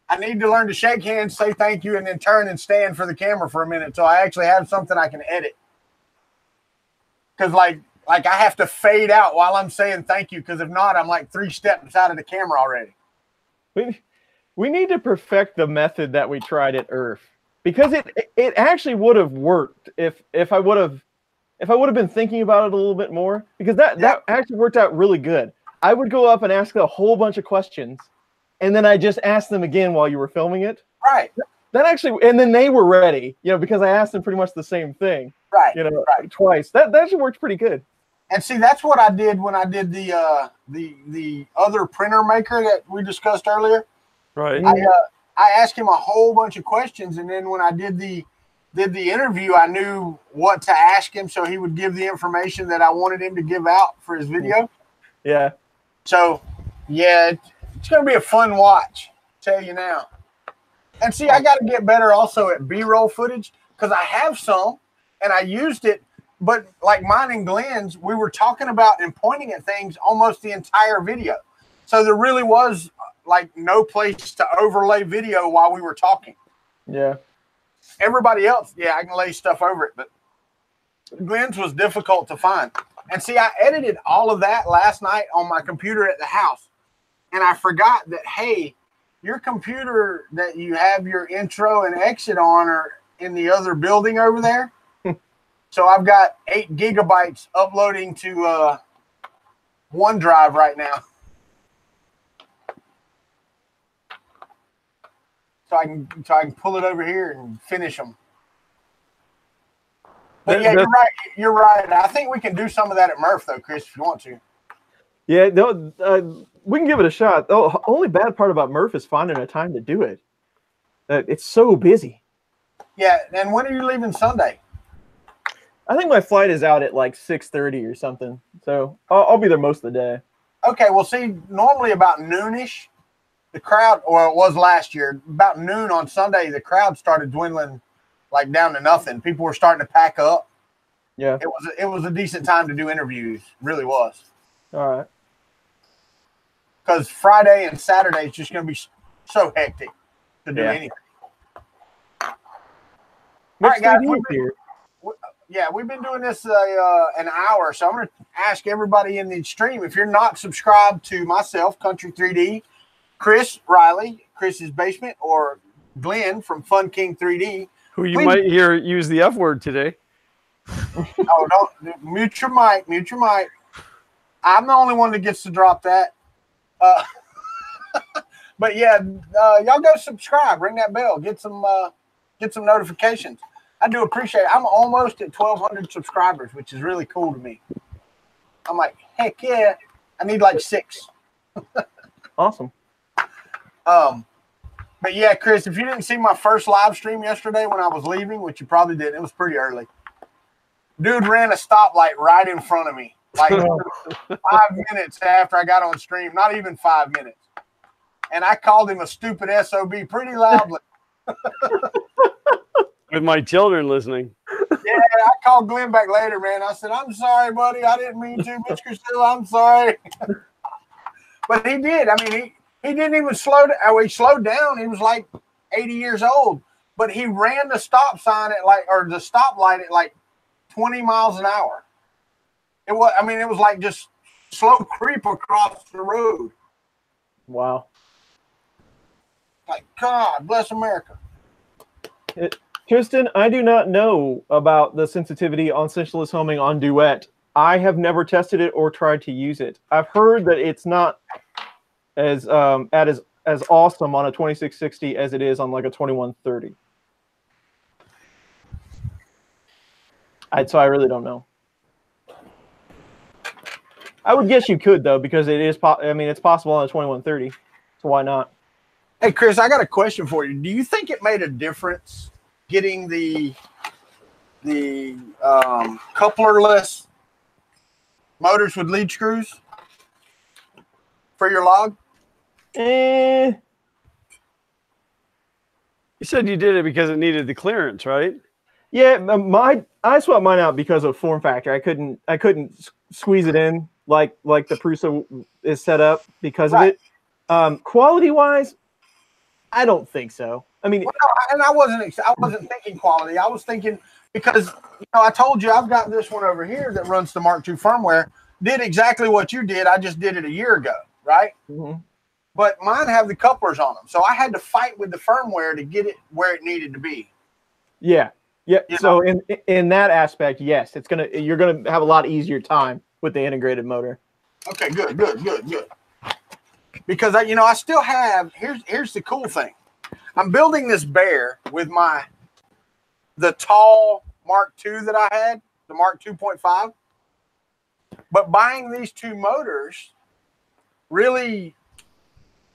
I need to learn to shake hands, say thank you, and then turn and stand for the camera for a minute so I actually have something I can edit. Because like I have to fade out while I'm saying thank you, because if not, I'm like 3 steps out of the camera already. We need to perfect the method that we tried at IRF. Because it actually would have worked if I would have been thinking about it a little bit more, because that actually worked out really good. I would go up and ask a whole bunch of questions, and then I just asked them again while you were filming it. Right. That actually, and then they were ready, you know, because I asked them pretty much the same thing. Right. You know, twice. That actually worked pretty good. And see, that's what I did when I did the other printer maker that we discussed earlier. Right. I asked him a whole bunch of questions, and then when I did the interview, I knew what to ask him, so he would give the information that I wanted him to give out for his video. Yeah. So, yeah, it's going to be a fun watch, tell you now. And see, I got to get better also at B-roll footage, because I have some, and I used it, but like mine and Glenn's, we were talking about and pointing at things almost the entire video. So there really was like no place to overlay video while we were talking. Yeah. Everybody else, yeah, I can lay stuff over it, but Glenn's was difficult to find. And see, I edited all of that last night on my computer at the house. And I forgot that, hey, your computer that you have your intro and exit on are in the other building over there. So I've got 8 gigabytes uploading to OneDrive right now. So I can pull it over here and finish them. But yeah, you're right. I think we can do some of that at Murph though, Chris, if you want to. Yeah, we can give it a shot. The only bad part about Murph is finding a time to do it. It's so busy. Yeah, and when are you leaving Sunday? I think my flight is out at like 6:30 or something. So I'll be there most of the day. Okay, well, see, normally about noonish, the crowd, or it was last year, about noon on Sunday, the crowd started dwindling like down to nothing. People were starting to pack up. Yeah. It was a decent time to do interviews. It really was. All right. Because Friday and Saturday is just going to be so hectic to do anything. All right, guys. We've been doing this an hour, so I'm going to ask everybody in the stream, if you're not subscribed to myself, Kuntry 3D, Chris Riley, Chris's Basement, or Glenn from Fun King 3D. Who you might hear use the F word today. Oh, don't mute your mic. Mute your mic. I'm the only one that gets to drop that. But yeah, y'all go subscribe, ring that bell, get some notifications. I do appreciate it. I'm almost at 1,200 subscribers, which is really cool to me. I'm like, heck yeah. I need like 6. Awesome. But yeah, Chris, if you didn't see my first live stream yesterday when I was leaving, which you probably did, it was pretty early. Dude ran a stoplight right in front of me, like 5 minutes after I got on stream, not even 5 minutes. And I called him a stupid SOB pretty loudly. With my children listening. Yeah, I called Glenn back later, man. I said, I'm sorry, buddy. I didn't mean to. Miss Christilla, I'm sorry. But he did. I mean, he didn't even slow down. He slowed down. He was like 80 years old. But he ran the stop sign at the stoplight at like 20 miles an hour. It was like just slow creep across the road. Wow. Like, God bless America. Tristan, I do not know about the sensitivity on sensorless homing on Duet. I have never tested it or tried to use it. I've heard that it's not as awesome on a 2660 as it is on like a 2130. So I really don't know. I would guess you could though, because it is. It's possible on a 2130. So why not? Hey, Chris, I got a question for you. Do you think it made a difference getting the couplerless motors with lead screws for your log? You said you did it because it needed the clearance, right? Yeah, I swapped mine out because of form factor. I couldn't squeeze it in like the Prusa is set up because of it. Quality wise, I don't think so. I mean, well, no, and I wasn't thinking quality. I was thinking because I told you I've got this one over here that runs the Mark II firmware. Did exactly what you did. I just did it a year ago, right? Mm-hmm. But mine have the couplers on them, so I had to fight with the firmware to get it where it needed to be. Yeah. So in that aspect, yes, you're gonna have a lot easier time with the integrated motor. Okay, good. Because I still have. Here's the cool thing. I'm building this bear with the tall Mark II that I had, the Mark 2.5. But buying these 2 motors really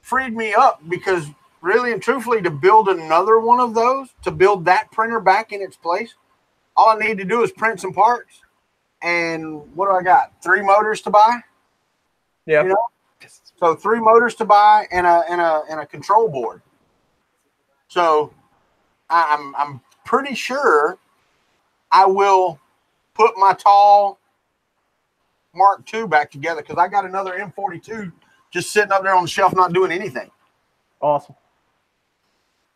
freed me up because really and truthfully to build another one of those, to build that printer back in its place, all I need to do is print some parts. And what do I got? 3 motors to buy? Yeah. So 3 motors to buy and a control board. So I'm pretty sure I will put my tall Mark II back together because I got another M42 just sitting up there on the shelf not doing anything. Awesome.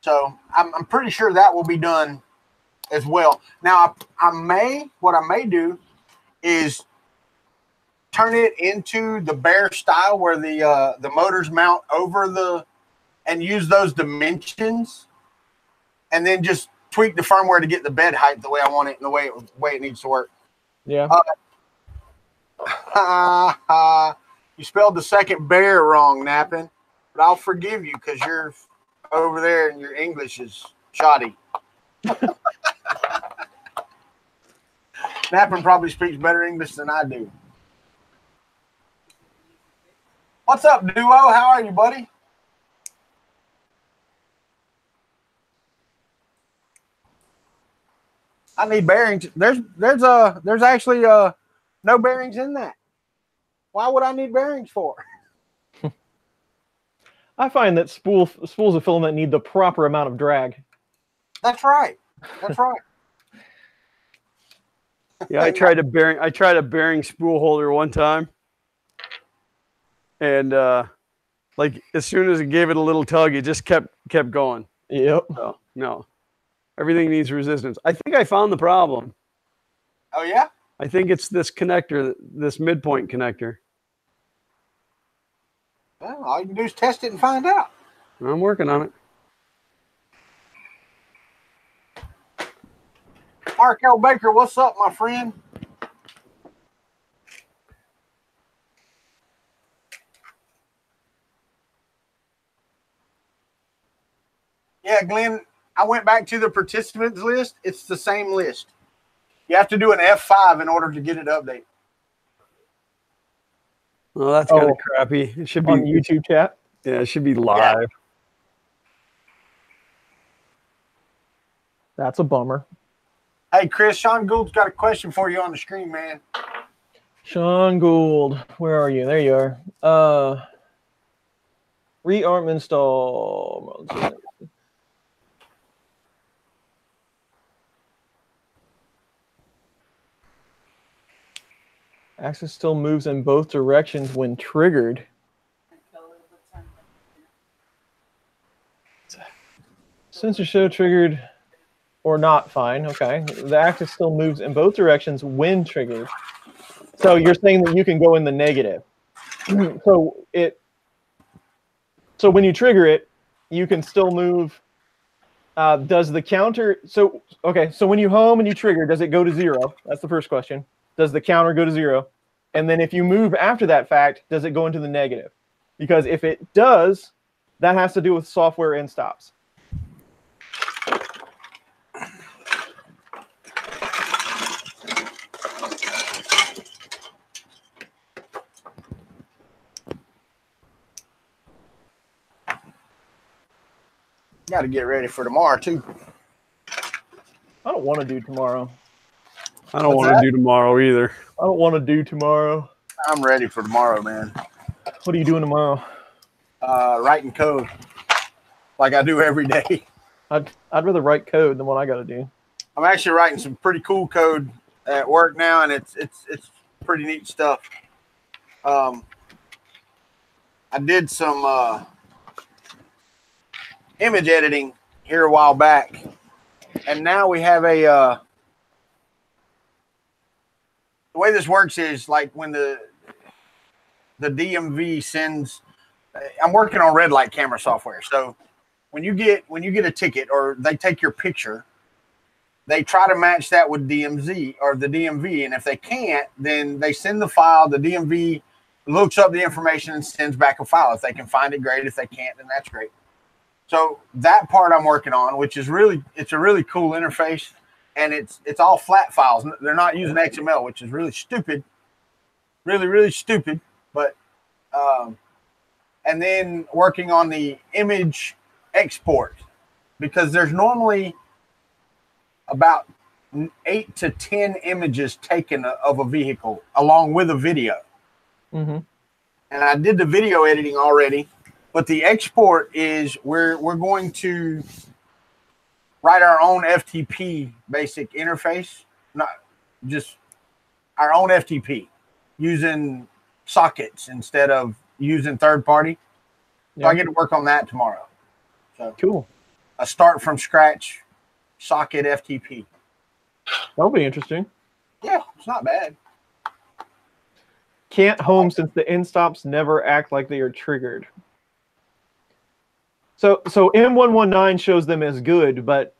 So I'm pretty sure that will be done as well. Now what I may do is turn it into the bear style where the motors mount over and use those dimensions and then just tweak the firmware to get the bed height the way I want it and the way it needs to work. Yeah. You spelled the second bear wrong, Nappin, but I'll forgive you because you're over there and your English is shoddy. Nappin probably speaks better English than I do. What's up, Duo? How are you, buddy? I need bearings. There's actually no bearings in that. Why would I need bearings for? I find that spools of filament need the proper amount of drag. That's right. Yeah, I tried a bearing spool holder one time. And like as soon as it gave it a little tug, it just kept going. Yep. So, no. Everything needs resistance. I think I found the problem. Oh yeah? I think it's this connector, this midpoint connector. Well, all you can do is test it and find out. I'm working on it. Mark L. Baker, what's up, my friend? Yeah, Glenn, I went back to the participants list. It's the same list. You have to do an F5 in order to get it updated. Well, that's kind of crappy. It should be on YouTube chat. Yeah, it should be live. Yeah. That's a bummer. Hey, Chris, Sean Gould's got a question for you on the screen, man. Sean Gould, where are you? There you are. Rearm install. Axis still moves in both directions when triggered. Sensor show triggered or not, fine. Okay. The axis still moves in both directions when triggered. So you're saying that you can go in the negative. So when you trigger it, you can still move. Does the counter, so when you home and you trigger, does it go to 0? That's the first question. Does the counter go to 0? And then if you move after that fact, does it go into the negative? Because if it does, that has to do with software end stops. Got to get ready for tomorrow, too. I don't want to do tomorrow. I don't want to do tomorrow either. I don't want to do tomorrow. I'm ready for tomorrow, man. What are you doing tomorrow? Writing code like I do every day. I'd rather write code than what I got to do. I'm actually writing some pretty cool code at work now, and it's pretty neat stuff. I did some image editing here a while back, and now we have a the way this works is like when the DMV sends, I'm working on red light camera software. So when you get a ticket or they take your picture, they try to match that with DMZ or the DMV. And if they can't, then they send the file. The DMV looks up the information and sends back a file. If they can find it, great. If they can't, then that's great. So that part I'm working on, which is it's a really cool interface. And it's all flat files. They're not using XML, which is really stupid. Really, really stupid. But and then working on the image export, because there's normally about 8 to 10 images taken of a vehicle along with a video. Mm-hmm. And I did the video editing already, but the export is we're going to write our own FTP basic interface, not just our own FTP using sockets instead of using third party. So I get to work on that tomorrow. So cool. A start from scratch socket FTP. That'll be interesting. Yeah, it's not bad. Can't home since the end stops never act like they are triggered. So M119 shows them as good, but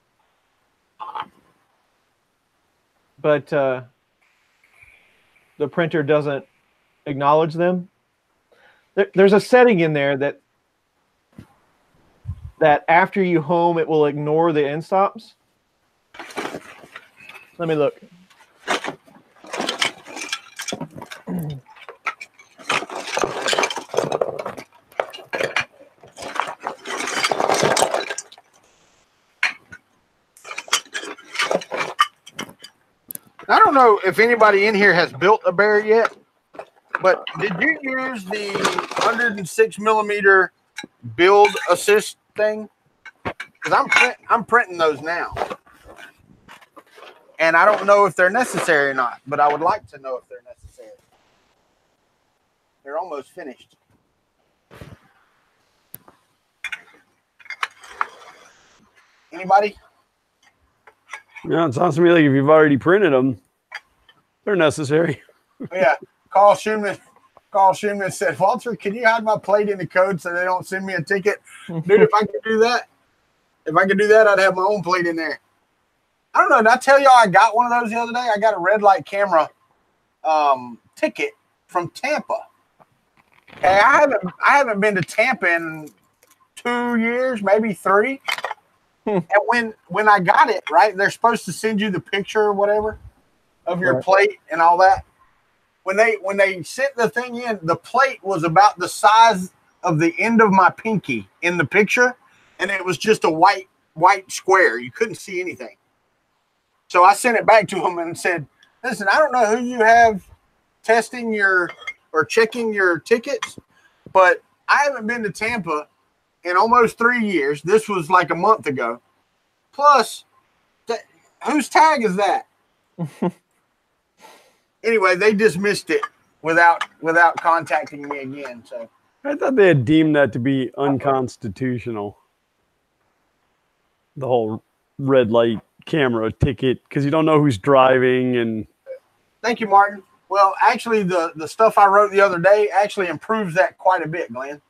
the printer doesn't acknowledge them. There's a setting in there that after you home, it will ignore the end stops. Let me look. I don't know if anybody in here has built a bear yet, but did you use the 106 millimeter build assist thing? Because I'm printing those now, and I don't know if they're necessary or not, but I would like to know if they're necessary. They're almost finished. Anybody? Yeah, it sounds to me like if you've already printed them, they're necessary. Yeah. Carl Schumann said, Walter, can you hide my plate in the code so they don't send me a ticket? Dude, if I could do that, I'd have my own plate in there. I don't know. Did I tell y'all I got one of those the other day? I got a red light camera ticket from Tampa. Okay, I haven't been to Tampa in 2 years, maybe 3. And when I got it, right, they're supposed to send you the picture or whatever of your plate and all that. when they sent the thing in, the plate was about the size of the end of my pinky in the picture, and it was just a white square. You couldn't see anything. So I sent it back to him and said, listen, I don't know who you have testing your or checking your tickets, but I haven't been to Tampa in almost 3 years. This was like a month ago. Plus, whose tag is that? Anyway, they dismissed it without contacting me again. So I thought they had deemed that to be unconstitutional. The whole red light camera ticket, because you don't know who's driving. And thank you, Martin. Well, actually, the stuff I wrote the other day actually improves that quite a bit, Glenn.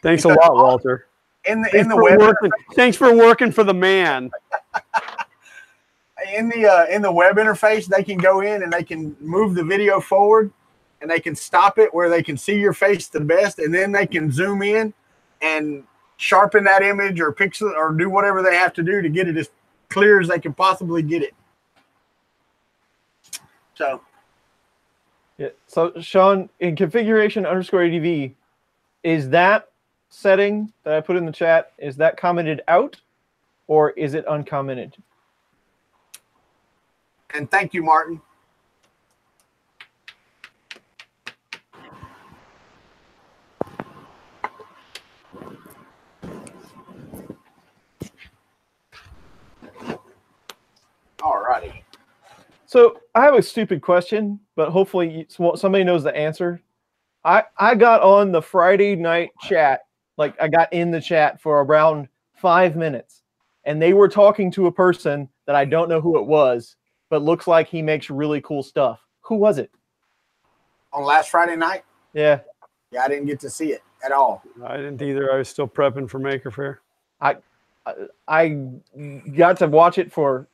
Thanks a lot, Walter. In the web interface, thanks for working for the man. In the web interface, they can go in and they can move the video forward, and they can stop it where they can see your face the best, and then they can zoom in and sharpen that image or pixel or do whatever they have to do to get it as clear as they can possibly get it. So, yeah. So Sean, in configuration_ADV, is that setting that I put in the chat, is that commented out or is it uncommented? And thank you, Martin. All righty. So I have a stupid question, but hopefully somebody knows the answer. I got on the Friday night chat, like I got in the chat for around 5 minutes, and they were talking to a person that I don't know who it was, but looks like he makes really cool stuff. Who was it? On last Friday night? Yeah. Yeah, I didn't get to see it at all. I didn't either. I was still prepping for Maker Faire. I got to watch it for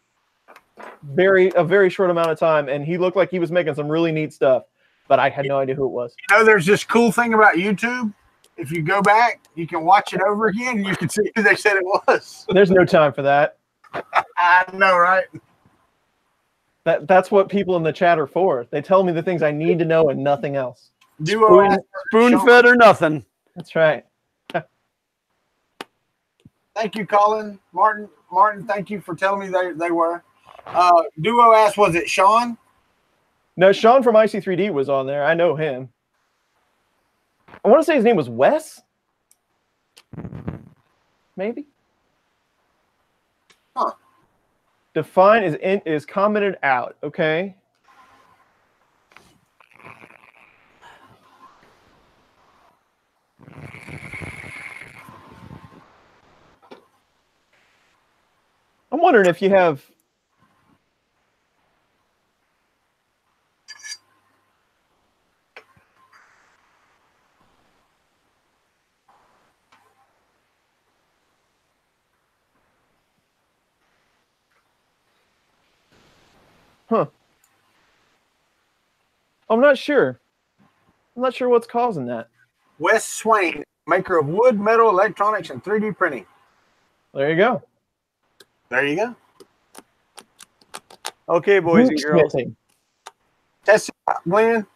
a very short amount of time, and he looked like he was making some really neat stuff, but I had no idea who it was. You know, there's this cool thing about YouTube. If you go back, you can watch it over again, and you can see who they said it was. There's no time for that. I know, right? That's what people in the chat are for. They tell me the things I need to know and nothing else. Spoon-fed or nothing. That's right. Thank you, Colin. Martin, thank you for telling me they were. Duo asked, was it Sean? No, Sean from IC3D was on there. I know him. I want to say his name was Wes. Maybe. Huh. Define is commented out. Okay. I'm wondering if you have. Huh. I'm not sure. I'm not sure what's causing that. Wes Swain, maker of wood, metal, electronics, and 3D printing. There you go. There you go. Okay, boys and girls. Test it out, Glenn.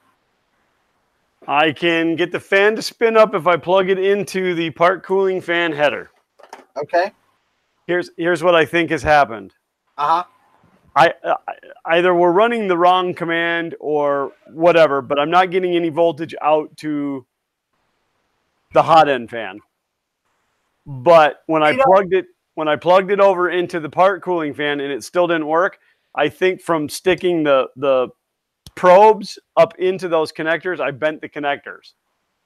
I can get the fan to spin up if I plug it into the part cooling fan header. Okay. Here's what I think has happened. Uh-huh. Either we're running the wrong command or whatever, but I'm not getting any voltage out to the hot end fan. But when I plugged it over into the part cooling fan and it still didn't work, I think from sticking the probes up into those connectors, I bent the connectors.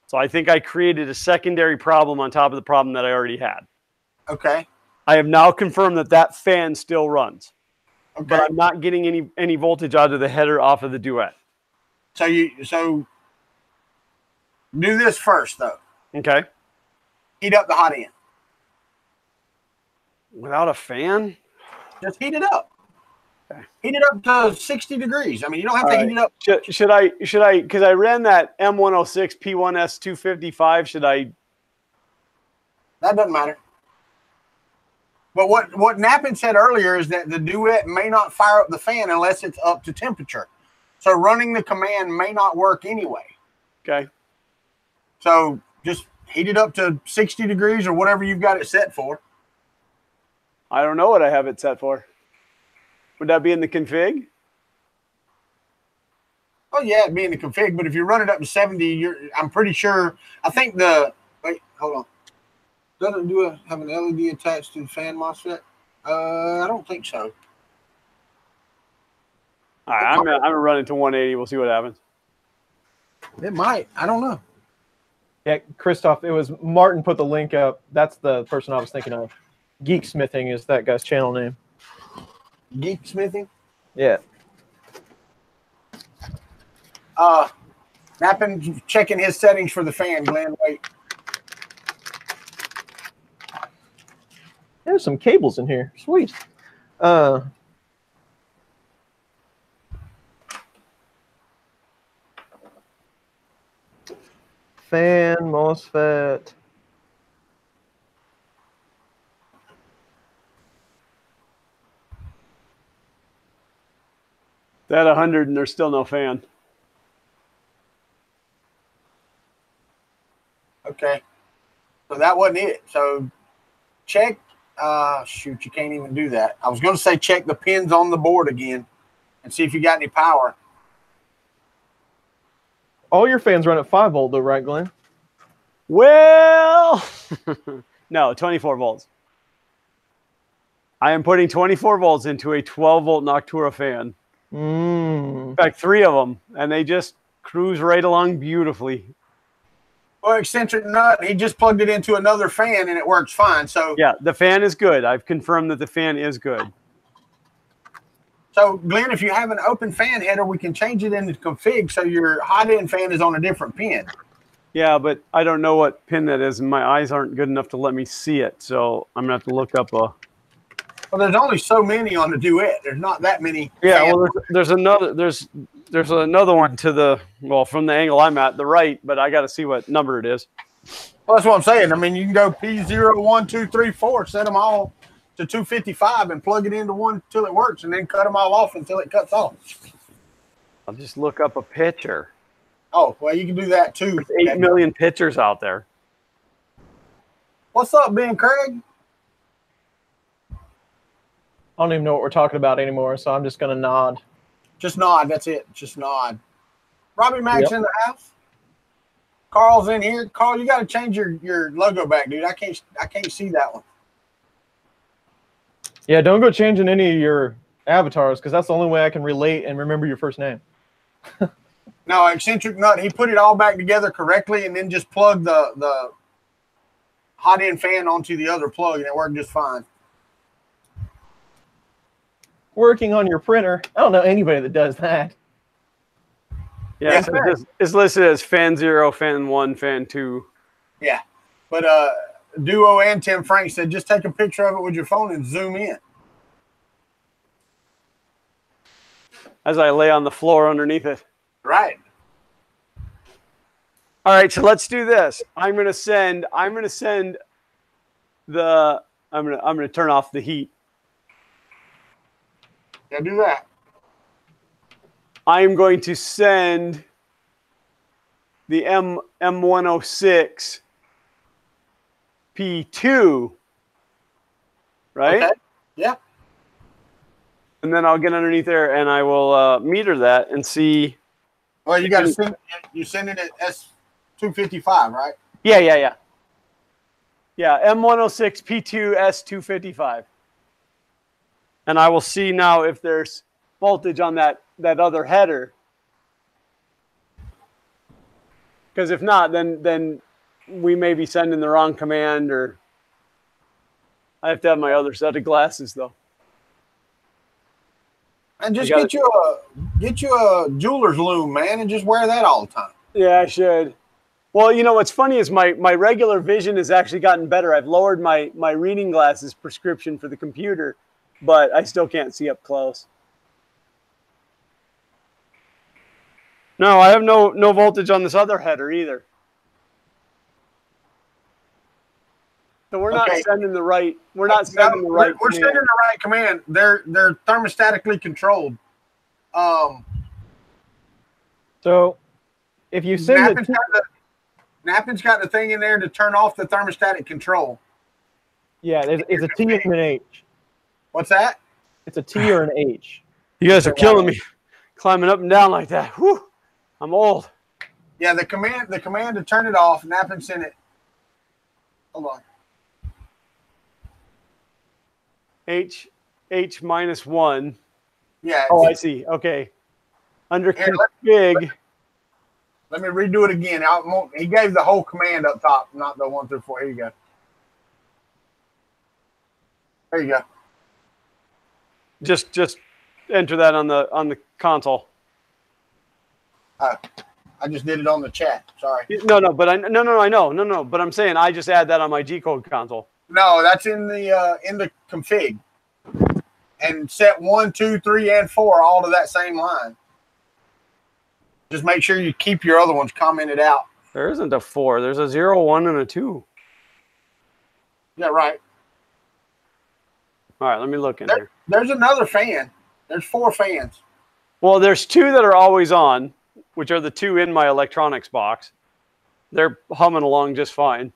So I think I created a secondary problem on top of the problem that I already had. Okay. I have now confirmed that fan still runs. Okay. But I'm not getting any voltage out of the header off of the Duet. So do this first though. Okay. Heat up the hot end. Without a fan? Just heat it up. Okay. Heat it up to 60 degrees. I mean, you don't have to heat it up. Should I, because I ran that M106 P1S 255, should I? That doesn't matter. But what Nappin said earlier is that the Duet may not fire up the fan unless it's up to temperature. So running the command may not work anyway. Okay. So just heat it up to 60 degrees or whatever you've got it set for. I don't know what I have it set for. Would that be in the config? Oh yeah, it'd be in the config, but if you run it up to 70, I'm pretty sure. I think wait, hold on. Doesn't it have an LED attached to the fan MOSFET? I don't think so. All right, I'm gonna run it to 180. We'll see what happens. It might. I don't know. Yeah, Christoph, it was Martin put the link up. That's the person I was thinking of. Geek Smithing is that guy's channel name. Geek Smithing? Yeah. Nappin checking his settings for the fan, Glenn. Wait. There's some cables in here. Sweet. Fan, MOSFET. At 100 and there's still no fan. Okay. So that wasn't it. So check. Shoot, you can't even do that. I was going to say check the pins on the board again and see if you got any power. All your fans run at 5 volt though, right, Glenn? Well, no, 24 volts. I am putting 24 volts into a 12 volt Noctura fan. In fact, 3 of them, and they just cruise right along beautifully. Well, eccentric nut, he just plugged it into another fan and it works fine. So yeah, the fan is good. I've confirmed that the fan is good. So, Glenn, if you have an open fan header, we can change it in the config so your hot end fan is on a different pin. Yeah, but I don't know what pin that is, and my eyes aren't good enough to let me see it. So I'm gonna have to look up a. Well, there's only so many on the Duet. There's not that many. Yeah, well, there's another one to the from the angle I'm at, the right, but I got to see what number it is. Well, that's what I'm saying. I mean, you can go P0, 1, 2, 3, 4, set them all to 255 and plug it into one till it works, and then cut them all off until it cuts off. I'll just look up a picture. Oh, well, you can do that too. There's 8 million pictures out there. What's up, Ben Craig? I don't even know what we're talking about anymore, so I'm just going to nod. Just nod. That's it. Just nod. Robbie Mack's in the house. Carl's in here. Carl, you got to change your logo back, dude. I can't see that one. Yeah, don't go changing any of your avatars because that's the only way I can relate and remember your first name. No, eccentric nut. He put it all back together correctly and then just plugged the hot end fan onto the other plug, and it worked just fine. Working on your printer. I don't know anybody that does that. Yeah, so it's listed as fan 0, fan 1, fan 2. Yeah, but Duo and Tim Frank said just take a picture of it with your phone and zoom in. As I lay on the floor underneath it. Right. All right, so let's do this. I'm gonna turn off the heat. Yeah, do that. I'm going to send the M106 P2, right? Okay. Yeah. And then I'll get underneath there and I will meter that and see. Well, you got to send. You send it at S255, right? Yeah. Yeah, M106 P2 S255. And I will see now if there's voltage on that other header. Because if not, then we may be sending the wrong command, or I have to have my other set of glasses though. And just get you a jeweler's loom, man, and just wear that all the time. Yeah, I should. Well, you know what's funny is my regular vision has actually gotten better. I've lowered my reading glasses prescription for the computer, but I still can't see up close. No, I have no voltage on this other header either. So we're not sending the right. We're not sending the right. We're sending the right command. They're thermostatically controlled. So if you send Nappin's got the thing in there to turn off the thermostatic control. yeah, it's a T and an H. What's that? It's a T or an H. You guys are killing me, climbing up and down like that. Whew, I'm old. Yeah, the command to turn it off. Nappin sent it. Hold on. H -1. Yeah. Oh, I see. Okay. Under Here, config. Let me redo it again. He gave the whole command up top, not the 1 through 4. Here you go. There you go. Just enter that on the console. I just did it on the chat. Sorry. No, but I know. But I'm saying I just add that on my G code console. No, that's in the config. And set 1, 2, 3, and 4 all to that same line. Just make sure you keep your other ones commented out. There isn't a 4. There's a 0, 1, and a 2. Yeah, right. All right, let me look in here. There's another fan. There's 4 fans. Well, there's 2 that are always on, which are the 2 in my electronics box. They're humming along just fine.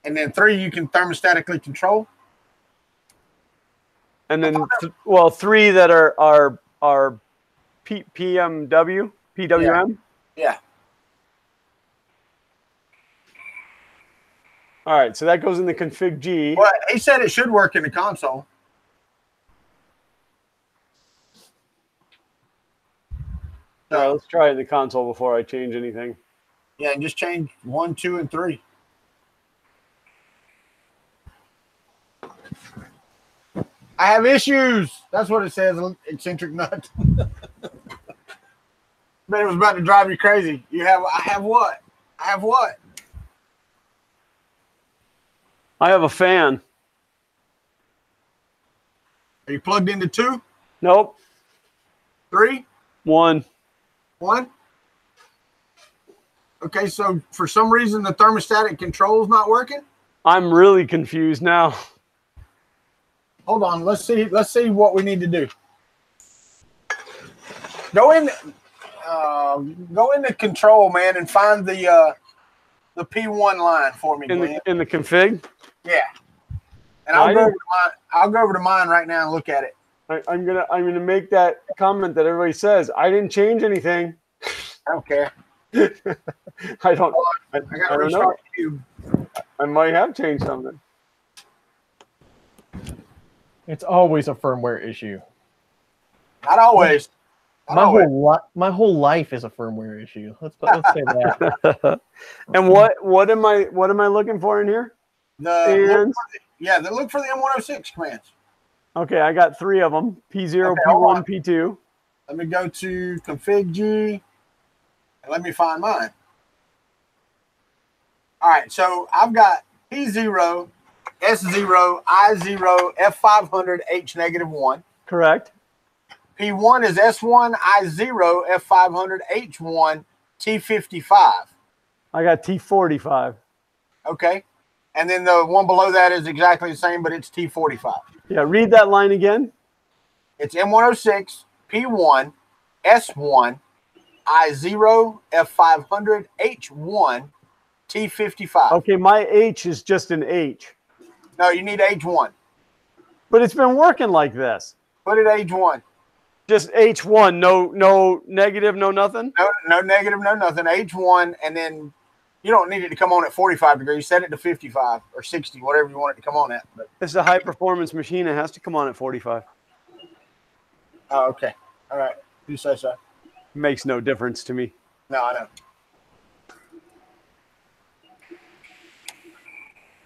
And then 3 you can thermostatically control. And then, 3 that are PWM. Yeah. All right, so that goes in the config G. Well, he said it should work in the console. All right, let's try it in the console before I change anything. Yeah, and just change 1, 2, and 3. I have issues. That's what it says. Eccentric nut. But it was about to drive you crazy. I have what? I have what? I have a fan. Are you plugged into 2? Nope. 3? 1. 1? Okay, so for some reason the thermostatic control is not working? I'm really confused now. Hold on, let's see what we need to do. Go in the control, man, and find the P1 line for me, Glenn. In the config? Yeah. And I'll go over to mine right now and look at it. I'm gonna make that comment that everybody says. I didn't change anything. I don't care. I don't know. You. I might have changed something. It's always a firmware issue. Not always. My whole life is a firmware issue. Let's say that. And what am I looking for in here? Look for the M106 commands. Okay, I got 3 of them. P0, okay, P1, P2. Let me go to config G and let me find mine. All right, so I've got P0, S0, I0, F500, H-1. Correct. P1 is S1, I0, F500, H1, T55. I got T45. Okay. And then the one below that is exactly the same, but it's T45. Yeah, read that line again. It's M106, P1, S1, I0, F500, H1, T55. Okay, my H is just an H. No, you need H1. But it's been working like this. Put it H1. Just H1, no negative, no nothing? No negative, no nothing. H1, and then you don't need it to come on at 45 degrees. Set it to 55 or 60, whatever you want it to come on at. But it's a high-performance machine. It has to come on at 45. Oh, okay. All right. You say so. Makes no difference to me. No, I know.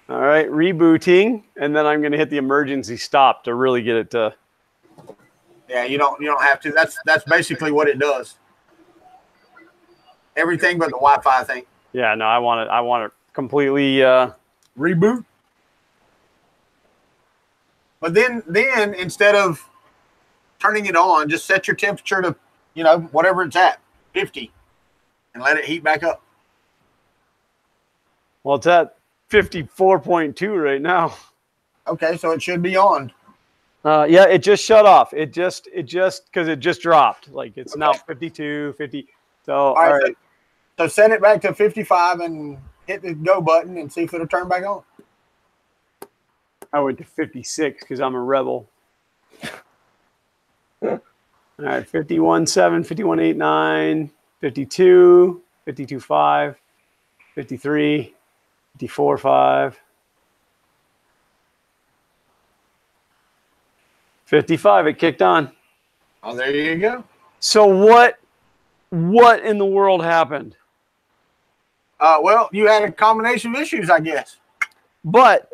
All right, rebooting, and then I'm going to hit the emergency stop to really get it to. Yeah, you don't have to. That's basically what it does. Everything but the Wi-Fi thing. Yeah, no, I want it completely reboot. But then instead of turning it on, just set your temperature to, whatever it's at, 50, and let it heat back up. Well, it's at 54.2 right now. Okay, so it should be on. Yeah, it just shut off. It just because it just dropped. Like it's now 52, 50. So all right. So set it back to 55 and hit the go button and see if it'll turn back on. I went to 56 because I'm a rebel. All right, 51.7, 51.89, 52, 52.5, 53, 54.5, 55. It kicked on. Oh, there you go. So what in the world happened? Well, you had a combination of issues, I guess. But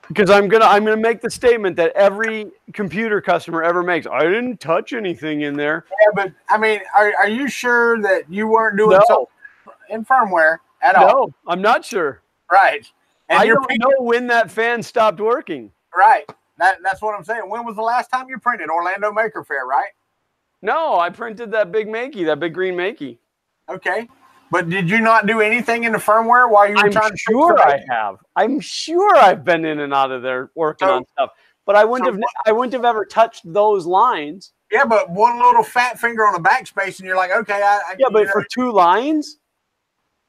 because I'm gonna make the statement that every computer customer ever makes. I didn't touch anything in there. Yeah, but I mean, are you sure that you weren't doing something in firmware at all? No, I'm not sure. Right. And I don't know when that fan stopped working. Right. That's what I'm saying. When was the last time you printed? Orlando Maker Faire, right? No, I printed that big Makey, that big green Makey. Okay. But did you not do anything in the firmware while you were trying to fix sure I have. I'm sure I've been in and out of there working on stuff. But I wouldn't have ever touched those lines. Yeah, but one little fat finger on a backspace and you're like, okay, yeah, but for 2 lines?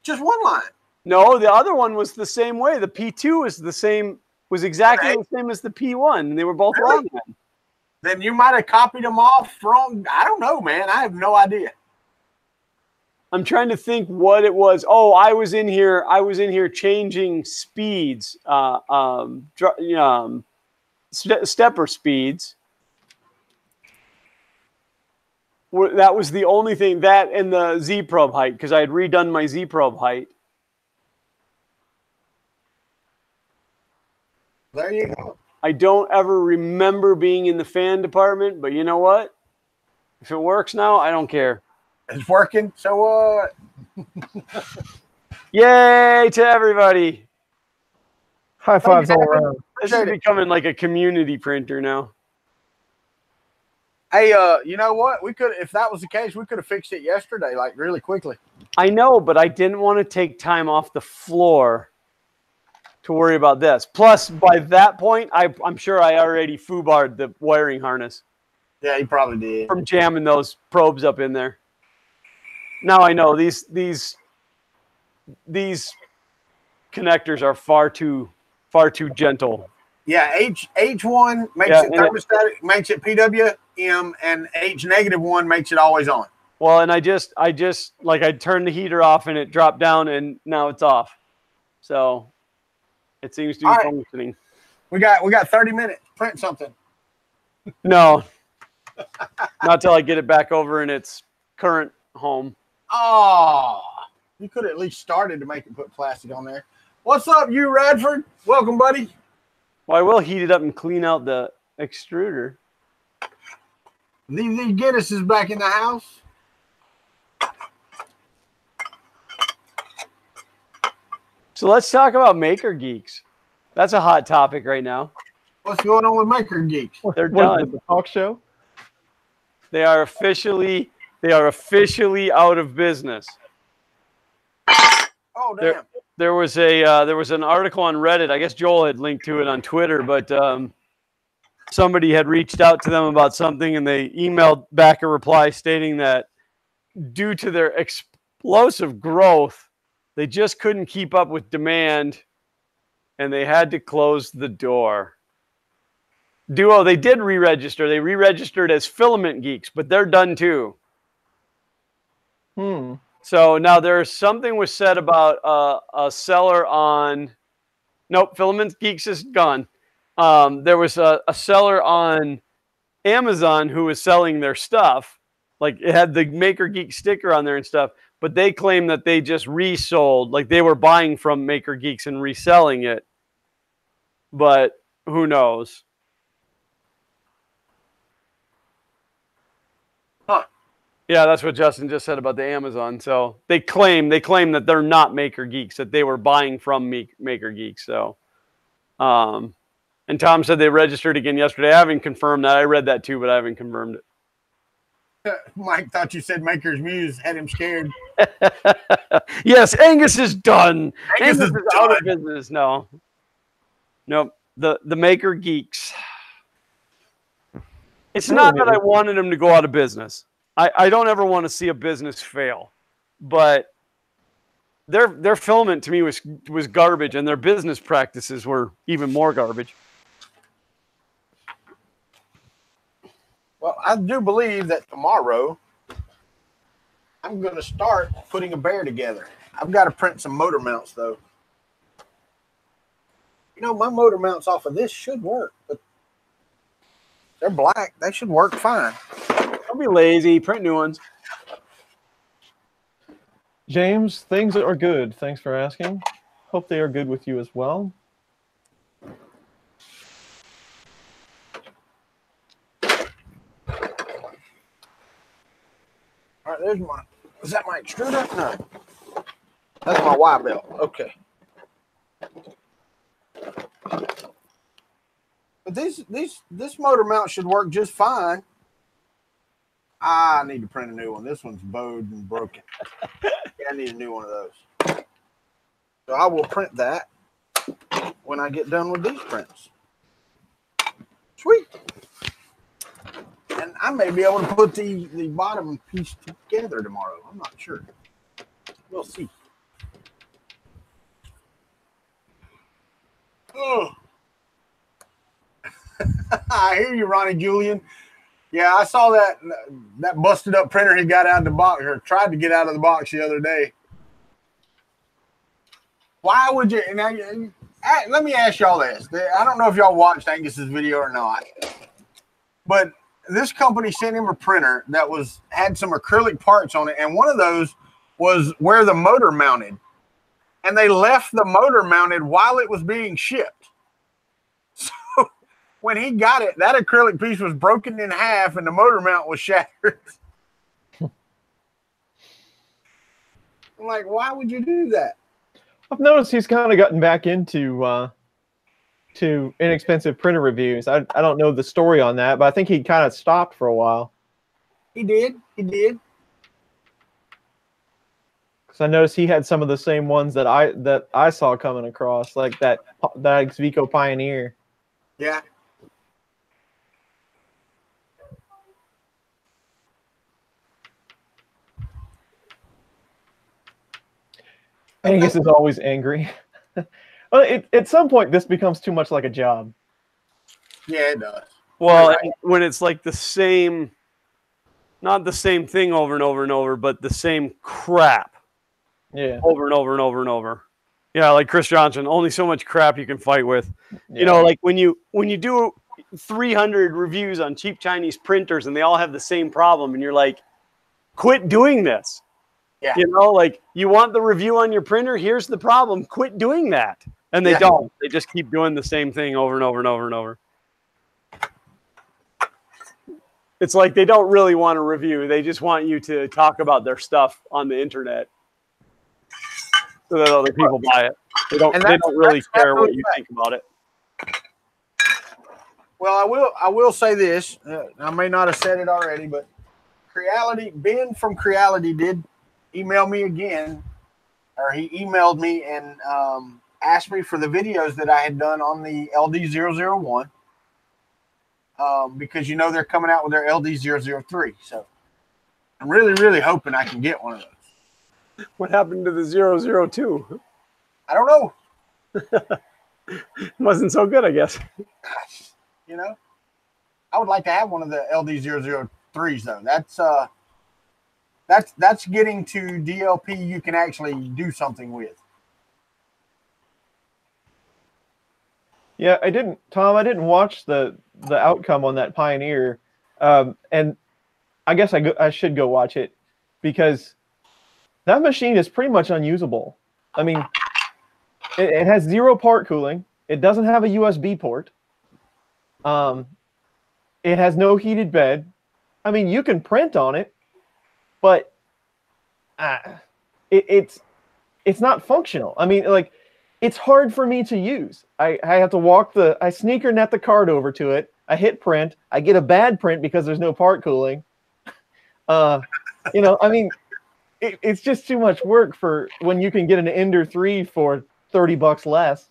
Just 1 line. No, the other one was the same way. The P2 was the same, was exactly the same as the P1. And they were both wrong then. Then you might have copied them off wrong. I don't know, man. I have no idea. I'm trying to think what it was. Oh, I was in here changing speeds, stepper speeds. That was the only thing, that and the Z probe height, because I had redone my Z probe height. There you go. I don't ever remember being in the fan department, but you know what? If it works now, I don't care. It's working, so what? Yay to everybody. High fives all around. This is becoming like a community printer now. Hey, you know what? We could, if that was the case, we could have fixed it yesterday, like really quickly. I know, but I didn't want to take time off the floor to worry about this. Plus, by that point, I'm sure I already foobarred the wiring harness. Yeah, you probably did. From jamming those probes up in there. Now I know these connectors are far too gentle. Yeah, H1 makes it thermostatic, makes it PWM, and H -1 makes it always on. Well, and I just like I turned the heater off and it dropped down and now it's off. So it seems to be functioning. We got 30 minutes. Print something. No. Not till I get it back over in its current home. Oh, you could have at least started to make it put plastic on there. What's up, you Radford? Welcome, buddy. Well, I will heat it up and clean out the extruder. The Guinness is back in the house. So let's talk about Maker Geeks. That's a hot topic right now. What's going on with Maker Geeks? They're done. The talk show. They are officially out of business. Oh, damn. There was an article on Reddit. I guess Joel had linked to it on Twitter, but somebody had reached out to them about something, and they emailed back a reply stating that due to their explosive growth, they just couldn't keep up with demand, and they had to close the door. Duo, they did re-register. They re-registered as Filament Geeks, but they're done too. So now there's something was said about a seller on. Nope, Filament Geeks is gone. There was a seller on Amazon who was selling their stuff. Like it had the Maker Geek sticker on there and stuff, but they claim that they just resold, like they were buying from Maker Geeks and reselling it. But who knows? Yeah, that's what Justin just said about the Amazon. So they claim that they're not Maker Geeks, that they were buying from Maker Geeks. So, and Tom said they registered again yesterday. I haven't confirmed that. I read that too, but I haven't confirmed it. Mike thought you said Maker's Muse had him scared. Yes, Angus is done. Angus is done. out of business. No, nope. The Maker Geeks. It's not that I wanted them to go out of business. I don't ever want to see a business fail, but their filament to me was garbage, and their business practices were even more garbage. Well, I do believe that tomorrow I'm going to start putting a bear together. I've got to print some motor mounts, though. You know, my motor mounts off of this should work, but they're black. They should work fine. Don't be lazy. Print new ones. James, things are good. Thanks for asking. Hope they are good with you as well. All right, there's my. Is that my extruder? No. That's my Y belt. Okay. But this motor mount should work just fine. I need to print a new one. This one's bowed and broken. Yeah, I need a new one of those. So I will print that when I get done with these prints. Sweet. And I may be able to put the bottom piece together tomorrow. I'm not sure. We'll see. Oh. I hear you, Ronnie Julian. Yeah, I saw that busted up printer he got out of the box, or tried to get out of the box the other day. Why would you? Now, let me ask y'all this. I don't know if y'all watched Angus's video or not, but this company sent him a printer that had some acrylic parts on it, and one of those was where the motor mounted, and they left the motor mounted while it was being shipped. So when he got it, that acrylic piece was broken in half, and the motor mount was shattered. I'm like, why would you do that? I've noticed he's kind of gotten back into to inexpensive printer reviews. I don't know the story on that, but I think he kind of stopped for a while. He did. He did. Because I noticed he had some of the same ones that I saw coming across, like that Xvico Pioneer. Yeah. Angus is always angry. Well, at some point, this becomes too much like a job. Yeah, it does. Well, right. When it's like the same, not the same thing over and over and over, but the same crap. Yeah. Over and over and over and over. Yeah, like Chris Johnson, only so much crap you can fight with. Yeah. You know, like when you do 300 reviews on cheap Chinese printers and they all have the same problem, and you're like, quit doing this. Yeah. You know, like, you want the review on your printer? Here's the problem. Quit doing that. And they don't. They just keep doing the same thing over and over and over and over. It's like they don't really want a review. They just want you to talk about their stuff on the internet so that other people buy it. They don't really care what you think about it. Well, I will say this. I may not have said it already, but Ben from Creality did email me again, or he emailed me and asked me for the videos that I had done on the LD001, because, you know, they're coming out with their LD003. So I'm really, really hoping I can get one of those. What happened to the 002? I don't know. It wasn't so good, I guess. You know, I would like to have one of the LD003s, though. That's getting to DLP you can actually do something with. Yeah, Tom, I didn't watch the outcome on that Pioneer, and I guess I should go watch it, because that machine is pretty much unusable. I mean, it has 0 part cooling. It doesn't have a USB port. It has no heated bed. I mean, you can print on it, but it's not functional. I mean, like, it's hard for me to use. I have to I sneaker net the card over to it. I hit print. I get a bad print because there's no part cooling. You know, I mean, it's just too much work for when you can get an Ender 3 for $30 less.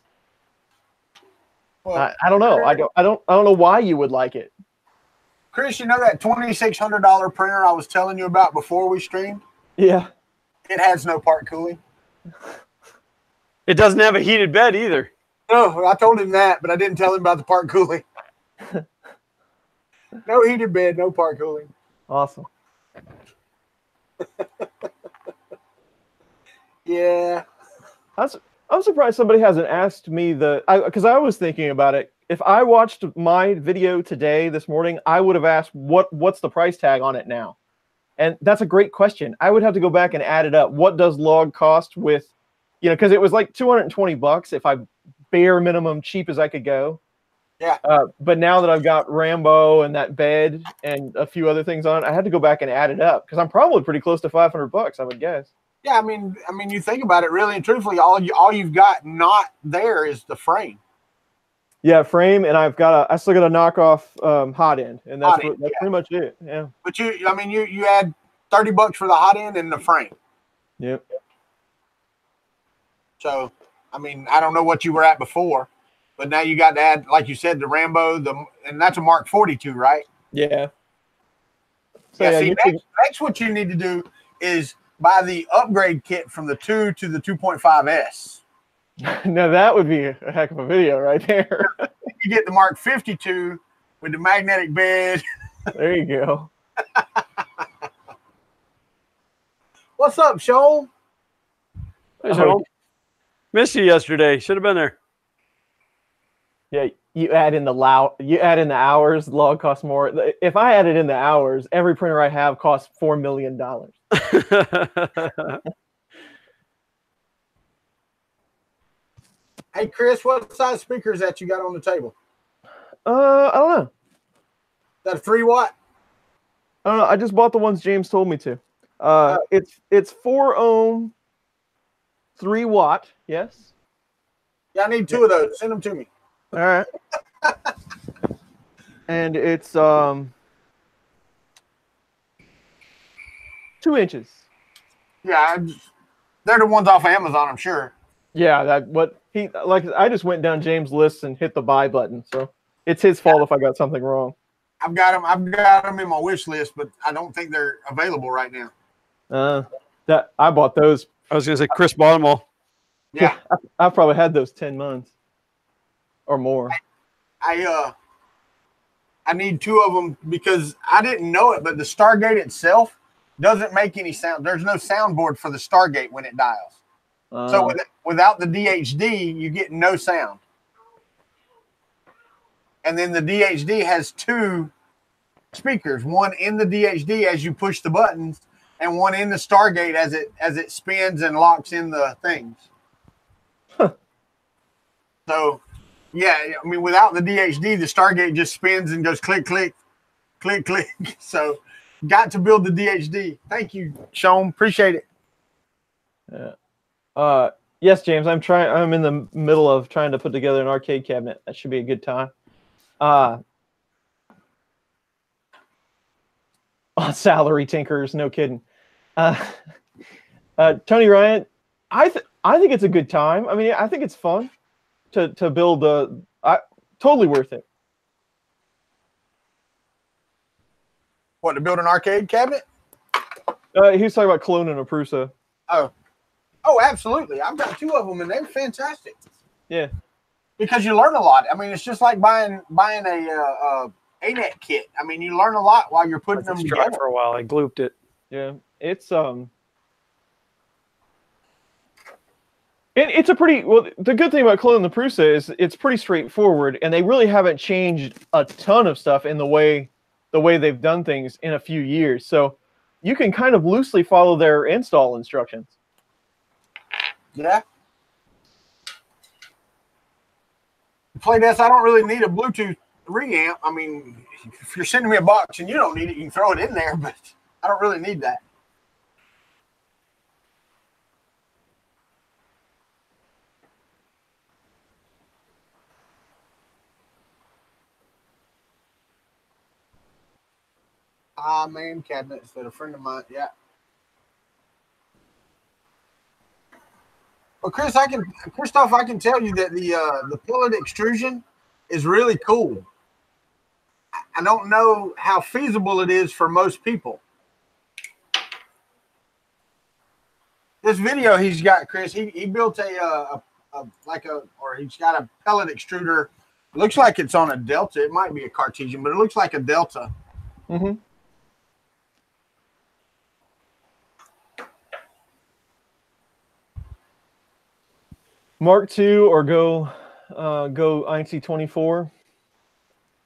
Well, I don't know. I don't know why you would like it. Chris, you know that $2,600 printer I was telling you about before we streamed? Yeah. It has no part cooling. It doesn't have a heated bed either. No, I told him that, but I didn't tell him about the part cooling. No heated bed, no part cooling. Awesome. Yeah. I'm surprised somebody hasn't asked me because I was thinking about it. If I watched my video today, this morning, I would have asked what's the price tag on it now? And that's a great question. I would have to go back and add it up. What does log cost with, because it was like $220 if I bare minimum cheap as I could go. Yeah. But now that I've got Rambo and that bed and a few other things on it, I had to go back and add it up because I'm probably pretty close to $500, I would guess. Yeah, I mean, you think about it, really and truthfully, all you've got not there is the frame. Yeah, frame, and I still got a knockoff hot end, and that's pretty much it. Yeah. But you add $30 for the hot end and the frame. Yep. So, I mean, I don't know what you were at before, but now you got to add, like you said, the Rambo, and that's a Mark 42, right? Yeah. So yeah, see, next what you need to do is buy the upgrade kit from the 2 to the 2.5S. Now that would be a heck of a video right there. You get the Mark 52 with the magnetic bed. There you go. What's up, Sean? Hey, Sean. Missed you yesterday. Should have been there. Yeah, you add in the hours, log costs more. If I added in the hours, every printer I have costs $4 million. Hey, Chris, what size speakers that you got on the table? I don't know. Is that a 3-watt? I don't know. I just bought the ones James told me to. It's 4 ohm, 3 watt. Yes. Yeah, I need 2 of those. Send them to me. All right. And it's 2 inches. Yeah, they're the ones off of Amazon, I'm sure. Yeah, I just went down James' list and hit the buy button, so it's his fault if I got something wrong. I've got them in my wish list, but I don't think they're available right now. That I bought those. I was gonna say Chris bought them all. Yeah, I've probably had those 10 months or more. I need 2 of them because I didn't know it, but the Stargate itself doesn't make any sound. There's no soundboard for the Stargate when it dials. So without the DHD, you get no sound. And then the DHD has 2 speakers, one in the DHD as you push the buttons, and one in the Stargate as it spins and locks in the things. Huh. So, yeah, I mean, without the DHD, the Stargate just spins and goes click, click, click, click. So, got to build the DHD. Thank you, Sean. Appreciate it. Yeah. Yes, James, I'm in the middle of trying to put together an arcade cabinet. That should be a good time. Salary tinkers, no kidding. Tony Ryan, I think it's a good time. I mean, I think it's fun to build totally worth it. What, to build an arcade cabinet? He was talking about cloning a Prusa. Oh, absolutely. I've got 2 of them, and they're fantastic. Yeah. Because you learn a lot. I mean, it's just like buying a ANET kit. I mean, you learn a lot while you're putting them together. For a while, I glooped it. Yeah, it's it's a pretty the good thing about cloning the Prusa is it's pretty straightforward, and they really haven't changed a ton of stuff in the way they've done things in a few years. So you can kind of loosely follow their install instructions. Yeah. Play this. I don't really need a Bluetooth reamp. I mean, if you're sending me a box and you don't need it, you can throw it in there, but I don't really need that. Man, cabinets that a friend of mine. Yeah. Well, Christoph, I can tell you that the pellet extrusion is really cool. I don't know how feasible it is for most people. This video he's got, Chris, he built or he's got a pellet extruder. Looks like it's on a Delta. It might be a Cartesian, but it looks like a Delta. Mm-hmm. Mark II or go INC24?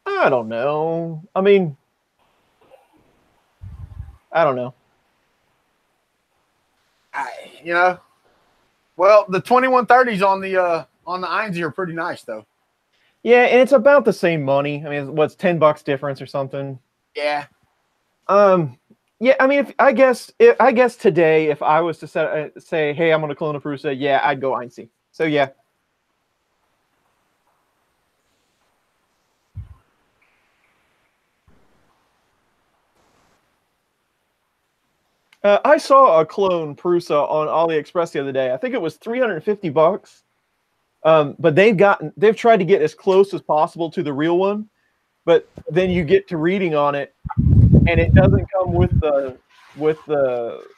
I don't know. I mean, I don't know. Well, the 2130s on the INC are pretty nice though. Yeah, and it's about the same money. I mean, what's $10 difference or something? Yeah. Yeah. I mean, I guess today, if I was to say, hey, I'm going to clone a Prusa, yeah, I'd go INC. So yeah. I saw a clone Prusa on AliExpress the other day. I think it was $350. But they've tried to get as close as possible to the real one, but then you get to reading on it, and it doesn't come with the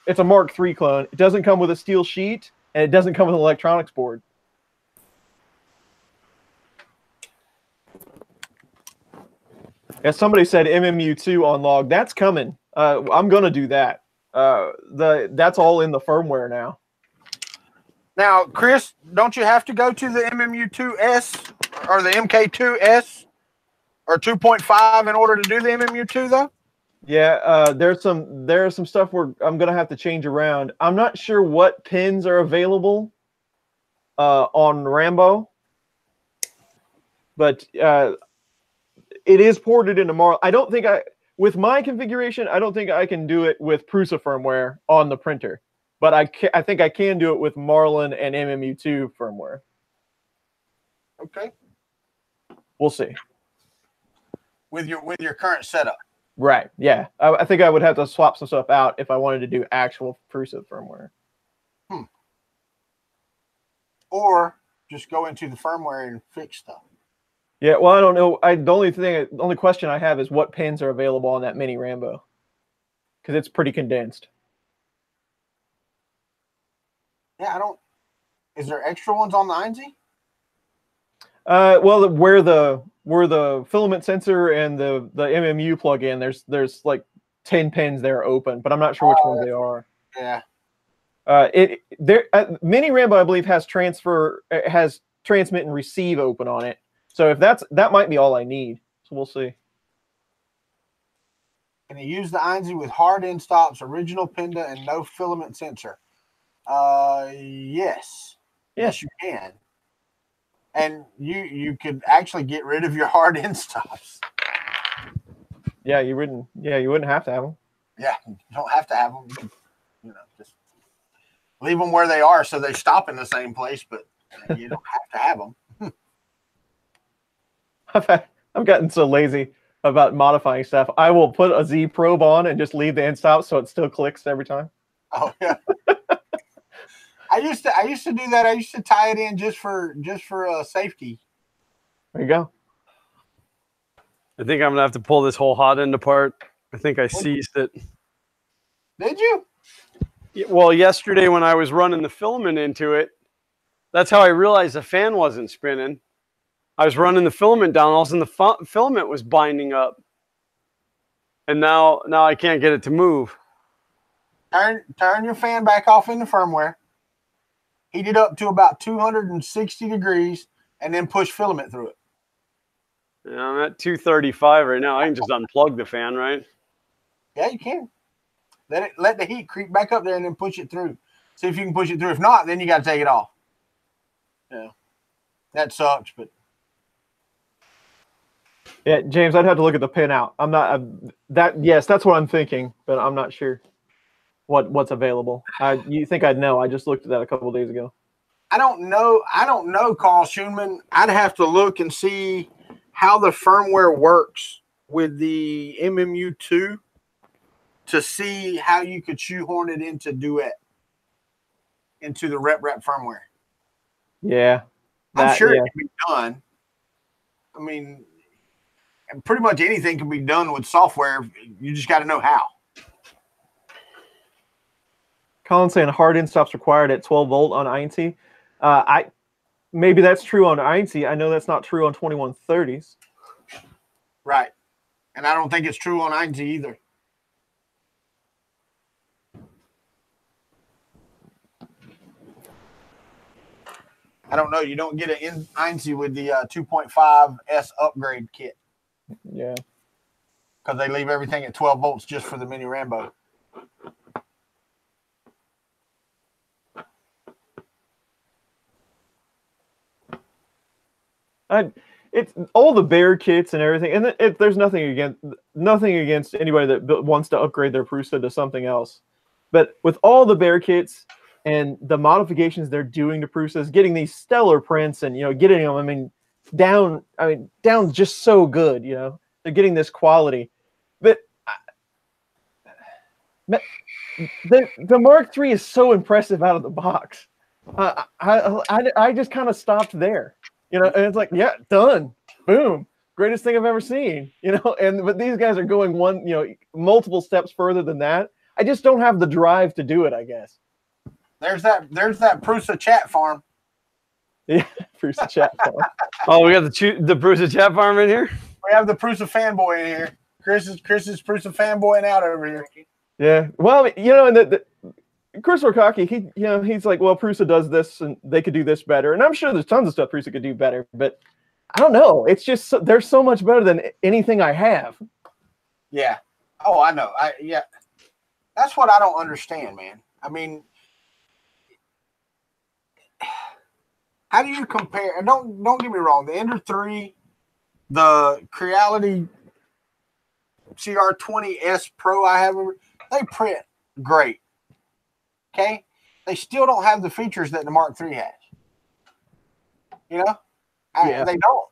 it's a Mark III clone. It doesn't come with a steel sheet, and it doesn't come with an electronics board. As somebody said, MMU2 on log. That's coming. I'm gonna do that. That's all in the firmware now. Now, Chris, don't you have to go to the MMU2S or the MK2S or 2.5 in order to do the MMU2 though? Yeah, there's some stuff where I'm gonna have to change around. I'm not sure what pins are available on Rambo, but it is ported into Marl. I don't think with my configuration, I don't think I can do it with Prusa firmware on the printer. But I think I can do it with Marlin and MMU2 firmware. Okay. We'll see. With your current setup. Right. Yeah. I think I would have to swap some stuff out if I wanted to do actual Prusa firmware. Or just go into the firmware and fix stuff. Yeah. Well, I don't know. The only question I have is what pins are available on that mini Rambo, because it's pretty condensed. Yeah, is there extra ones on the INC? Well, where the filament sensor and the MMU plug in, there's like 10 pins there open, but I'm not sure which ones they are. Yeah. Mini Rambo, I believe, has transmit and receive open on it. So if that might be all I need. So we'll see. Can you use the INC with hard end stops, original Penda, and no filament sensor? Yes. Yes, you can. And you could actually get rid of your hard end stops. Yeah, you wouldn't have to have them. Yeah, you don't have to have them. You can, just leave them where they are so they stop in the same place, but you don't have to have them. I've gotten so lazy about modifying stuff. I will put a Z probe on and just leave the end stop so it still clicks every time. Oh yeah. I used to do that. I used to tie it in just for safety. There you go. I think I'm gonna have to pull this whole hot end apart. I think I seized it. Did you? Well, yesterday when I was running the filament into it, that's how I realized the fan wasn't spinning. I was running the filament down, all of a sudden the filament was binding up, and now I can't get it to move. Turn your fan back off in the firmware. Heat it up to about 260 degrees, and then push filament through it. Yeah, I'm at 235 right now. I can just unplug the fan, right? Yeah, you can. Let the heat creep back up there and then push it through. See if you can push it through. If not, then you got to take it off. Yeah, that sucks, but yeah, James, I'd have to look at the pin out. Yes, that's what I'm thinking, but I'm not sure what's available. You think I'd know? I just looked at that a couple of days ago. I don't know, Carl Schoenman. I'd have to look and see how the firmware works with the MMU2 to see how you could shoehorn it into Duet, into the rep firmware. Yeah. I'm sure it can be done. I mean, pretty much anything can be done with software. You just got to know how. Colin's saying hard in stops required at 12 volt on INC. Maybe that's true on INC. I know that's not true on 2130s. Right. And I don't think it's true on INC either. I don't know. You don't get an INC with the 2.5S upgrade kit. Yeah. Because they leave everything at 12 volts just for the mini Rambo. It's all the Bear kits and everything, and there's nothing against anybody that wants to upgrade their Prusa to something else. But with all the Bear kits and the modifications they're doing to Prusas, getting these stellar prints and getting them, down just so good. They're getting this quality, but the Mark III is so impressive out of the box. I just kind of stopped there. And it's like, yeah, done, boom, greatest thing I've ever seen. But these guys are going multiple steps further than that. I just don't have the drive to do it, I guess. There's that Prusa chat farm. Yeah, Prusa chat farm. Oh, we got the Prusa chat farm in here. We have the Prusa fanboy in here. Chris is Prusa fanboying out over here. Yeah, well, and Chris Orkaki, he's like, well, Prusa does this and they could do this better. And I'm sure there's tons of stuff Prusa could do better, but I don't know. It's just, they're so much better than anything I have. Yeah. Oh, I know. Yeah. That's what I don't understand, man. I mean, how do you compare? And don't get me wrong. The Ender 3, the Creality CR20S Pro I have, they print great. Okay, they still don't have the features that the Mark III has. They don't.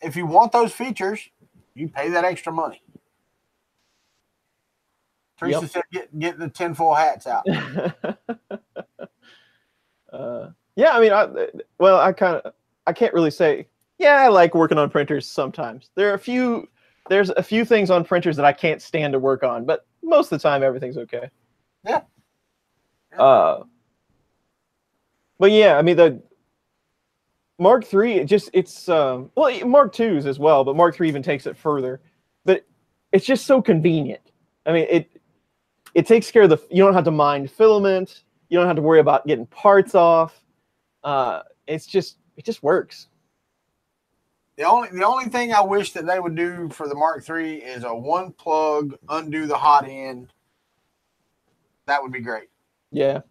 If you want those features, you pay that extra money. Teresa said, "Get the tinfoil hats out." I can't really say. Yeah, I like working on printers sometimes. There's a few things on printers that I can't stand to work on, but most of the time everything's okay. Yeah. But yeah, the Mark III, Mark IIs as well, but Mark III even takes it further. But it's just so convenient. It takes care of you don't have to mind filament. You don't have to worry about getting parts off. It just works. The only thing I wish that they would do for the Mark III is a one plug, undo the hot end. That would be great. Yeah.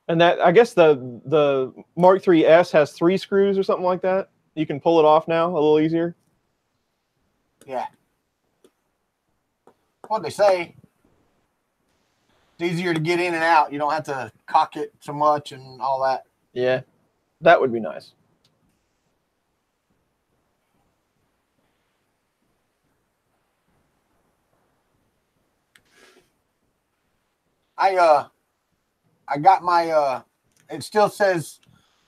And that, I guess the Mark IIIS has 3 screws or something like that. You can pull it off now a little easier. Yeah. What they say. It's easier to get in and out. You don't have to cock it so much and all that. Yeah. That would be nice. I got my it still says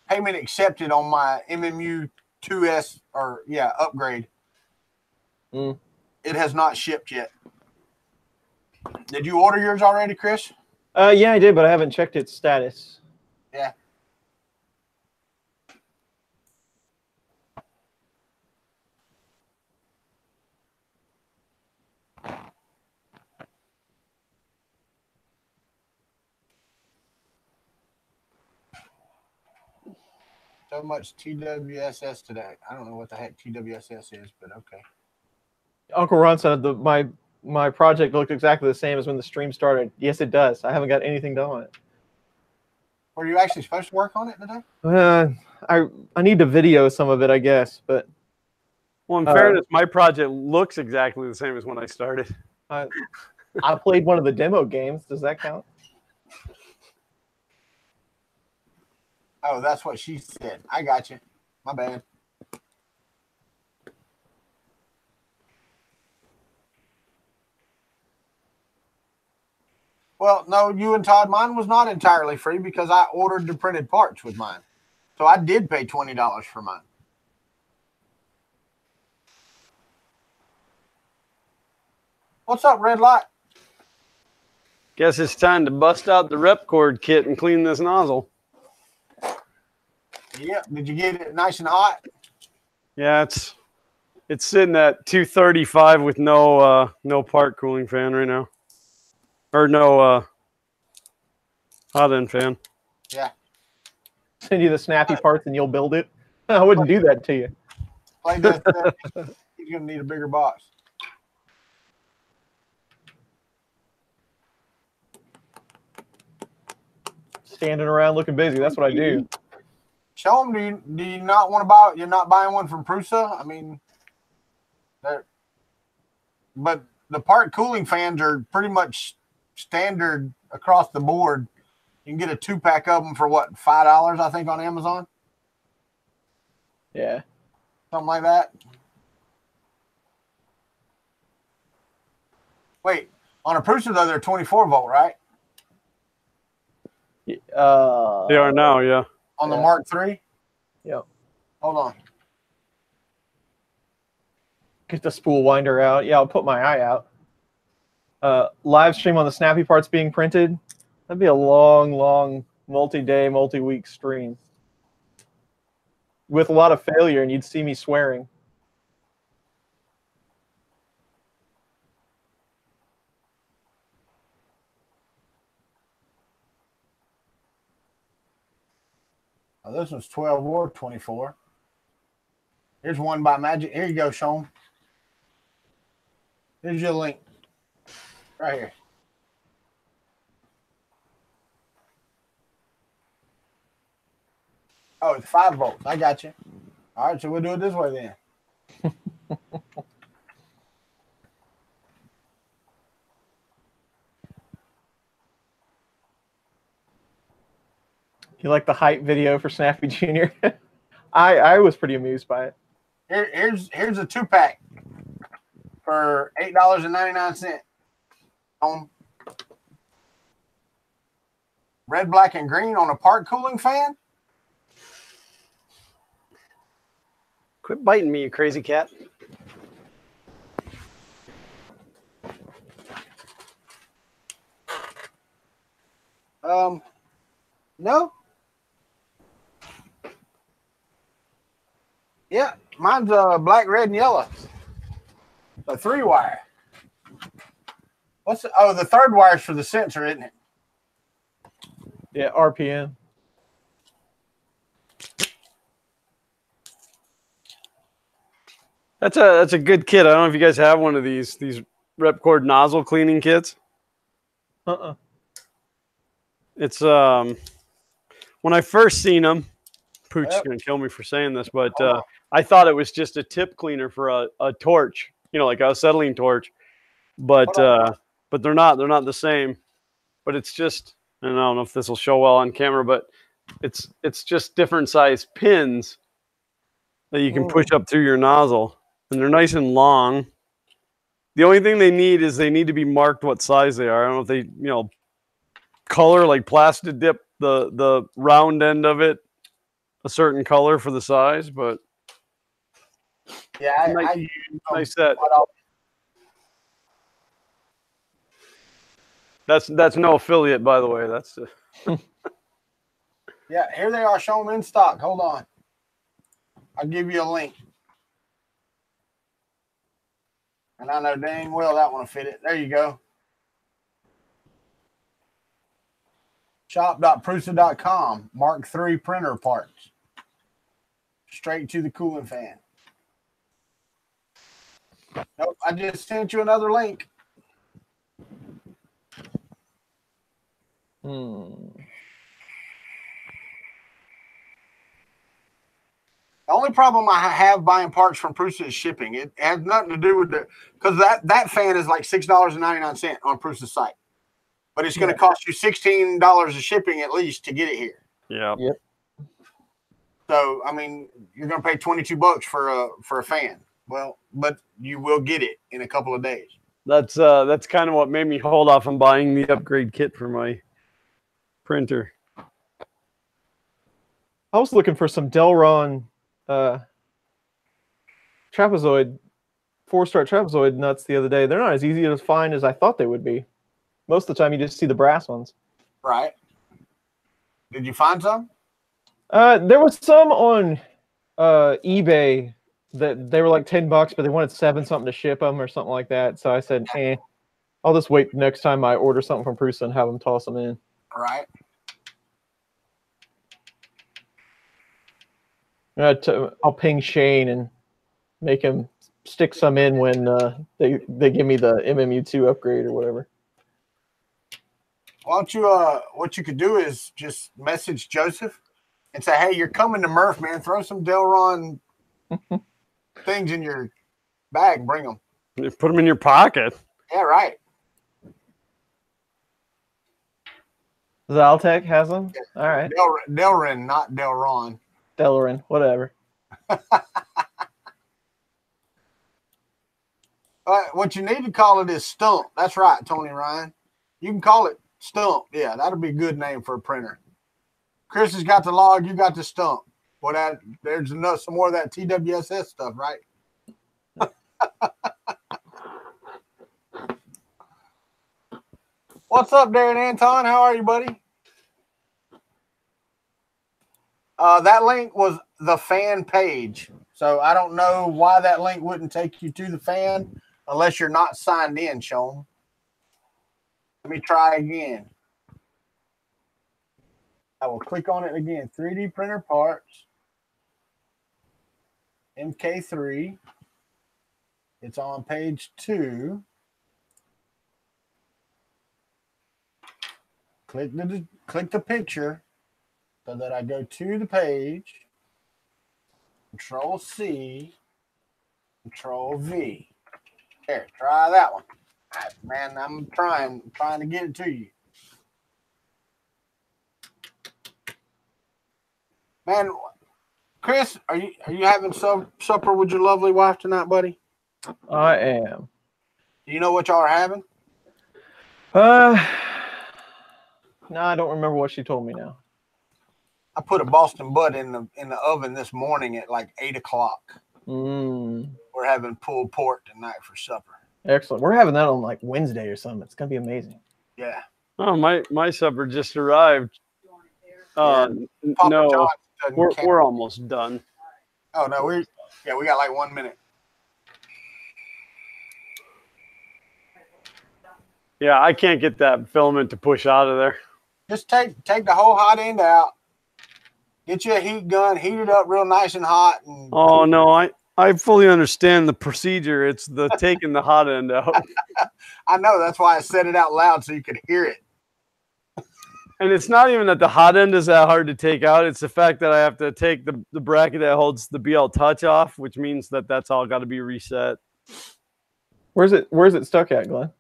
payment accepted on my MMU 2S upgrade. It has not shipped yet. Did you order yours already, Chris? Yeah, I did, but I haven't checked its status. Yeah. So much TWSS today. I don't know what the heck TWSS is, but okay. Uncle Ron said my project looked exactly the same as when the stream started. Yes, it does. I haven't got anything done on it. Were you actually supposed to work on it today? I need to video some of it, I guess. But well, in fairness, my project looks exactly the same as when I started. I played one of the demo games. Does that count? Oh, that's what she said. I got you. My bad. Well, no, you and Todd, mine was not entirely free because I ordered the printed parts with mine. So I did pay $20 for mine. What's up, Red Light? Guess it's time to bust out the rep cord kit and clean this nozzle. Yep. Did you get it nice and hot? Yeah, it's sitting at 235 with no part cooling fan right now, or no hot end fan. Yeah. Send you the snappy parts and you'll build it. I wouldn't do that to you. Play this. He's gonna need a bigger box. Standing around looking busy. That's what I do. Show them. Do you not want to buy? You're not buying one from Prusa? I mean, but the part cooling fans are pretty much standard across the board. You can get a 2-pack of them for what, $5, I think, on Amazon. Yeah, something like that. Wait, on a Prusa though, they're 24 volt, right? They are now, yeah. On the Mark III? Yep. Hold on. Get the spool winder out. Yeah, I'll put my eye out. Live stream on the snappy parts being printed. That'd be a long, multi-day, multi-week stream. With a lot of failure, and you'd see me swearing. Oh, this one's 12 or 24. Here's one by Magic. Here you go, Sean. Here's your link. Right here. Oh, it's 5 volts. I got you. All right, so we'll do it this way then. You like the hype video for Snappy Jr.? I was pretty amused by it. Here's a 2-pack for $8.99 on red, black, and green on a part cooling fan. Quit biting me, you crazy cat. No. Yeah, mine's black, red, and yellow. A 3-wire. The third wire's for the sensor, isn't it? Yeah, RPM. That's a good kit. I don't know if you guys have one of these rep cord nozzle cleaning kits. It's when I first seen them, Pooch's gonna kill me for saying this, but I thought it was just a tip cleaner for a torch, like a acetylene torch. But they're not the same. But it's just, and I don't know if this will show well on camera, but it's just different size pins that you can push up through your nozzle, and they're nice and long. The only thing they need to be marked what size they are. I don't know if they color, like plastic dip the round end of it a certain color for the size, but yeah, nice set. That's no affiliate, by the way. That's yeah. Here they are, show them in stock. Hold on, I'll give you a link, and I know dang well that one will fit it. There you go. Shop.prusa.com. Mark III printer parts. Straight to the cooling fan. Nope, I just sent you another link. The only problem I have buying parts from Prusa is shipping. It has nothing to do with because that fan is like $6.99 on Prusa's site. But it's going to cost you $16 of shipping at least to get it here. Yeah. Yep. So I mean, you're going to pay $22 for a fan. Well, but you will get it in a couple of days. That's kind of what made me hold off on buying the upgrade kit for my printer. I was looking for some Delron trapezoid 4-star trapezoid nuts the other day. They're not as easy to find as I thought they would be. Most of the time, you just see the brass ones. Right. Did you find some? There was some on eBay that they were like $10, but they wanted 7 something to ship them or something like that. So I said, I'll just wait next time I order something from Prusa and have them toss them in. Right. I'll ping Shane and make him stick some in when they give me the MMU2 upgrade or whatever. Why don't you, what you could do is just message Joseph and say, hey, you're coming to Murph, man. Throw some Delron things in your bag and bring them. You put them in your pocket. Yeah, right. Zaltec has them? All right. Delrin, not Delron. Delrin, whatever. What you need to call it is Stump. That's right, Tony Ryan. You can call it Stump. Yeah, that'll be a good name for a printer. Chris has got the log. You got the Stump. Well, there's some more of that TWSS stuff, right? What's up, Darren Anton? How are you, buddy? That link was the fan page. So I don't know why that link wouldn't take you to the fan unless you're not signed in, Sean. Let me try again. I will click on it again. 3D printer parts. MK3. It's on page 2. Click the picture so that I go to the page. Control C. Control V. Here, try that one. Right, man, I'm trying to get it to you. Man, Chris, are you having supper with your lovely wife tonight, buddy? I am. Do you know what y'all are having? No, I don't remember what she told me now. I put a Boston butt in the oven this morning at like 8 o'clock. We're having pulled pork tonight for supper. Excellent. We're having that on like Wednesday or something. It's gonna be amazing. Yeah. Oh, my supper just arrived. No, we're almost done. Oh no, we got like 1 minute. Yeah, I can't get that filament to push out of there. Just take the whole hot end out. Get you a heat gun, heat it up real nice and hot. And oh no, I fully understand the procedure. It's the taking the hot end out. I know, that's why I said it out loud so you could hear it. And it's not even that the hot end is that hard to take out. It's the fact that I have to take the bracket that holds the BL Touch off, which means that that's all got to be reset. Where's it stuck at, Glenn?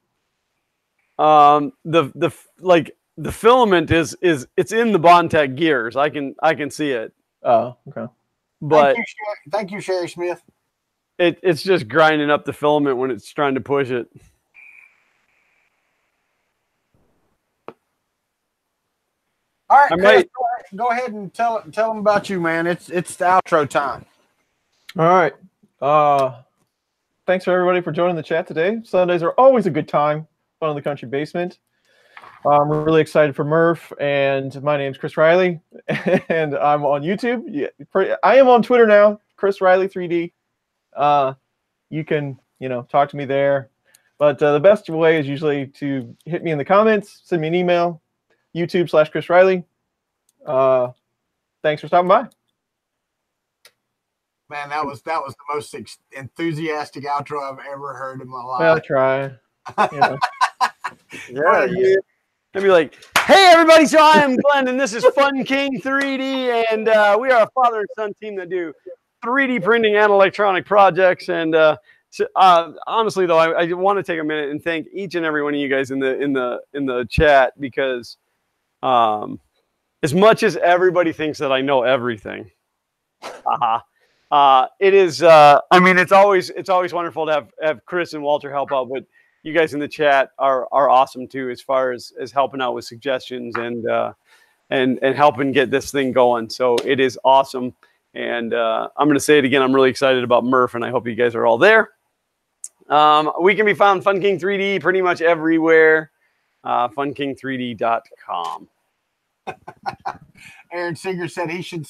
The filament is it's in the Bondtech gears. I can see it. Oh, okay. But thank you, Sherry Smith. It's just grinding up the filament when it's trying to push it. All right, Chris, go ahead and tell them about you, man. It's the outro time. All right. Thanks for everybody for joining the chat today. Sundays are always a good time. Fun in the Kuntry Basement. I'm really excited for Murph, and my name's Chris Riley, and I'm on YouTube. Yeah, I am on Twitter now, Chris Riley 3D. You can, talk to me there. But the best way is usually to hit me in the comments, send me an email, YouTube/Chris Riley. Thanks for stopping by. Man, that was the most enthusiastic outro I've ever heard in my life. Well, try. Yeah. I'd be like, hey, everybody, so I am Glenn, and this is Fun King 3D, and we are a father and son team that do 3D printing and electronic projects. And honestly, though, I want to take a minute and thank each and every one of you guys in the chat, because as much as everybody thinks that I know everything, it is. It's always wonderful to have Chris and Walter help out, but you guys in the chat are awesome too, as far as helping out with suggestions and helping get this thing going. So it is awesome. And I'm going to say it again. I'm really excited about Murph, and I hope you guys are all there. We can be found Fun King 3D pretty much everywhere. Funking3d.com. Aaron Seeger said he should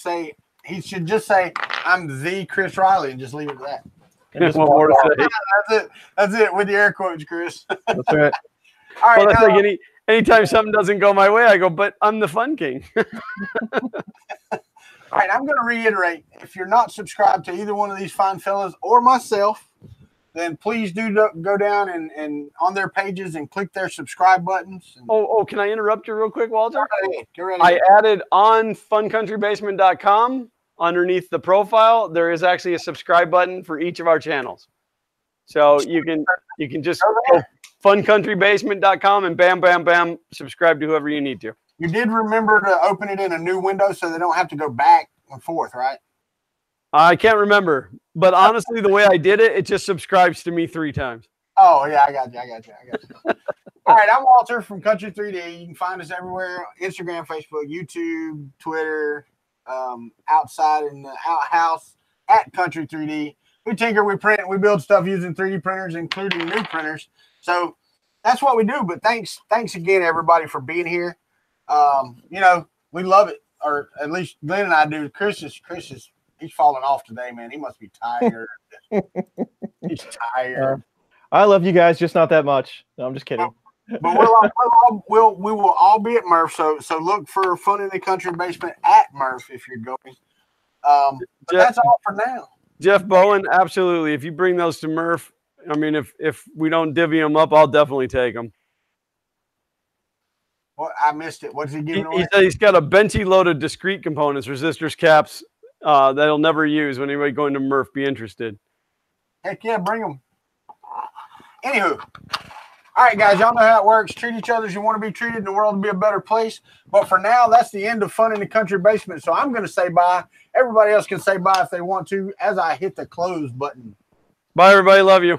just say I'm the Chris Riley and just leave it at that. And just One more to say. That's it with the air quotes, Chris. That's right. All right. Well, that's like anytime something doesn't go my way, I go, but I'm the Fun King. All right, I'm going to reiterate, if you're not subscribed to either one of these fine fellas or myself, then please do go down and on their pages and click their subscribe buttons. Oh, can I interrupt you real quick, Walter? Get ready. I added on funcountrybasement.com underneath the profile, there is actually a subscribe button for each of our channels. So you can just go funcountrybasement.com and bam, bam, bam, subscribe to whoever you need to. You did remember to open it in a new window so they don't have to go back and forth, right? I can't remember, but honestly, the way I did it, it just subscribes to me 3 times. Oh, yeah, I got you. All right, I'm Walter from Kuntry 3D. You can find us everywhere, Instagram, Facebook, YouTube, Twitter, outside in the outhouse at Kuntry 3D. We tinker, we print, we build stuff using 3D printers, including new printers. So that's what we do. But thanks again, everybody, for being here. You know, we love it, or at least Glenn and I do. Chris is he's falling off today, man. He must be tired. He's tired. I love you guys, just not that much. No, I'm just kidding. But we will all be at Murph. So look for Fun in the Kuntry Basement at Murph if you're going. But that's all for now. Jeff Bowen, absolutely. If you bring those to Murph, I mean, if we don't divvy them up, I'll definitely take them. Well, I missed it. What's he giving away? He said he's got a Benty load of discrete components, resistors, caps that he'll never use. When anybody going to Murph be interested. Heck yeah, bring them. Anywho. All right, guys, y'all know how it works. Treat each other as you want to be treated, and the world will be a better place. But for now, that's the end of Fun in the Kuntry Basement. So I'm going to say bye. Everybody else can say bye if they want to as I hit the close button. Bye, everybody. Love you.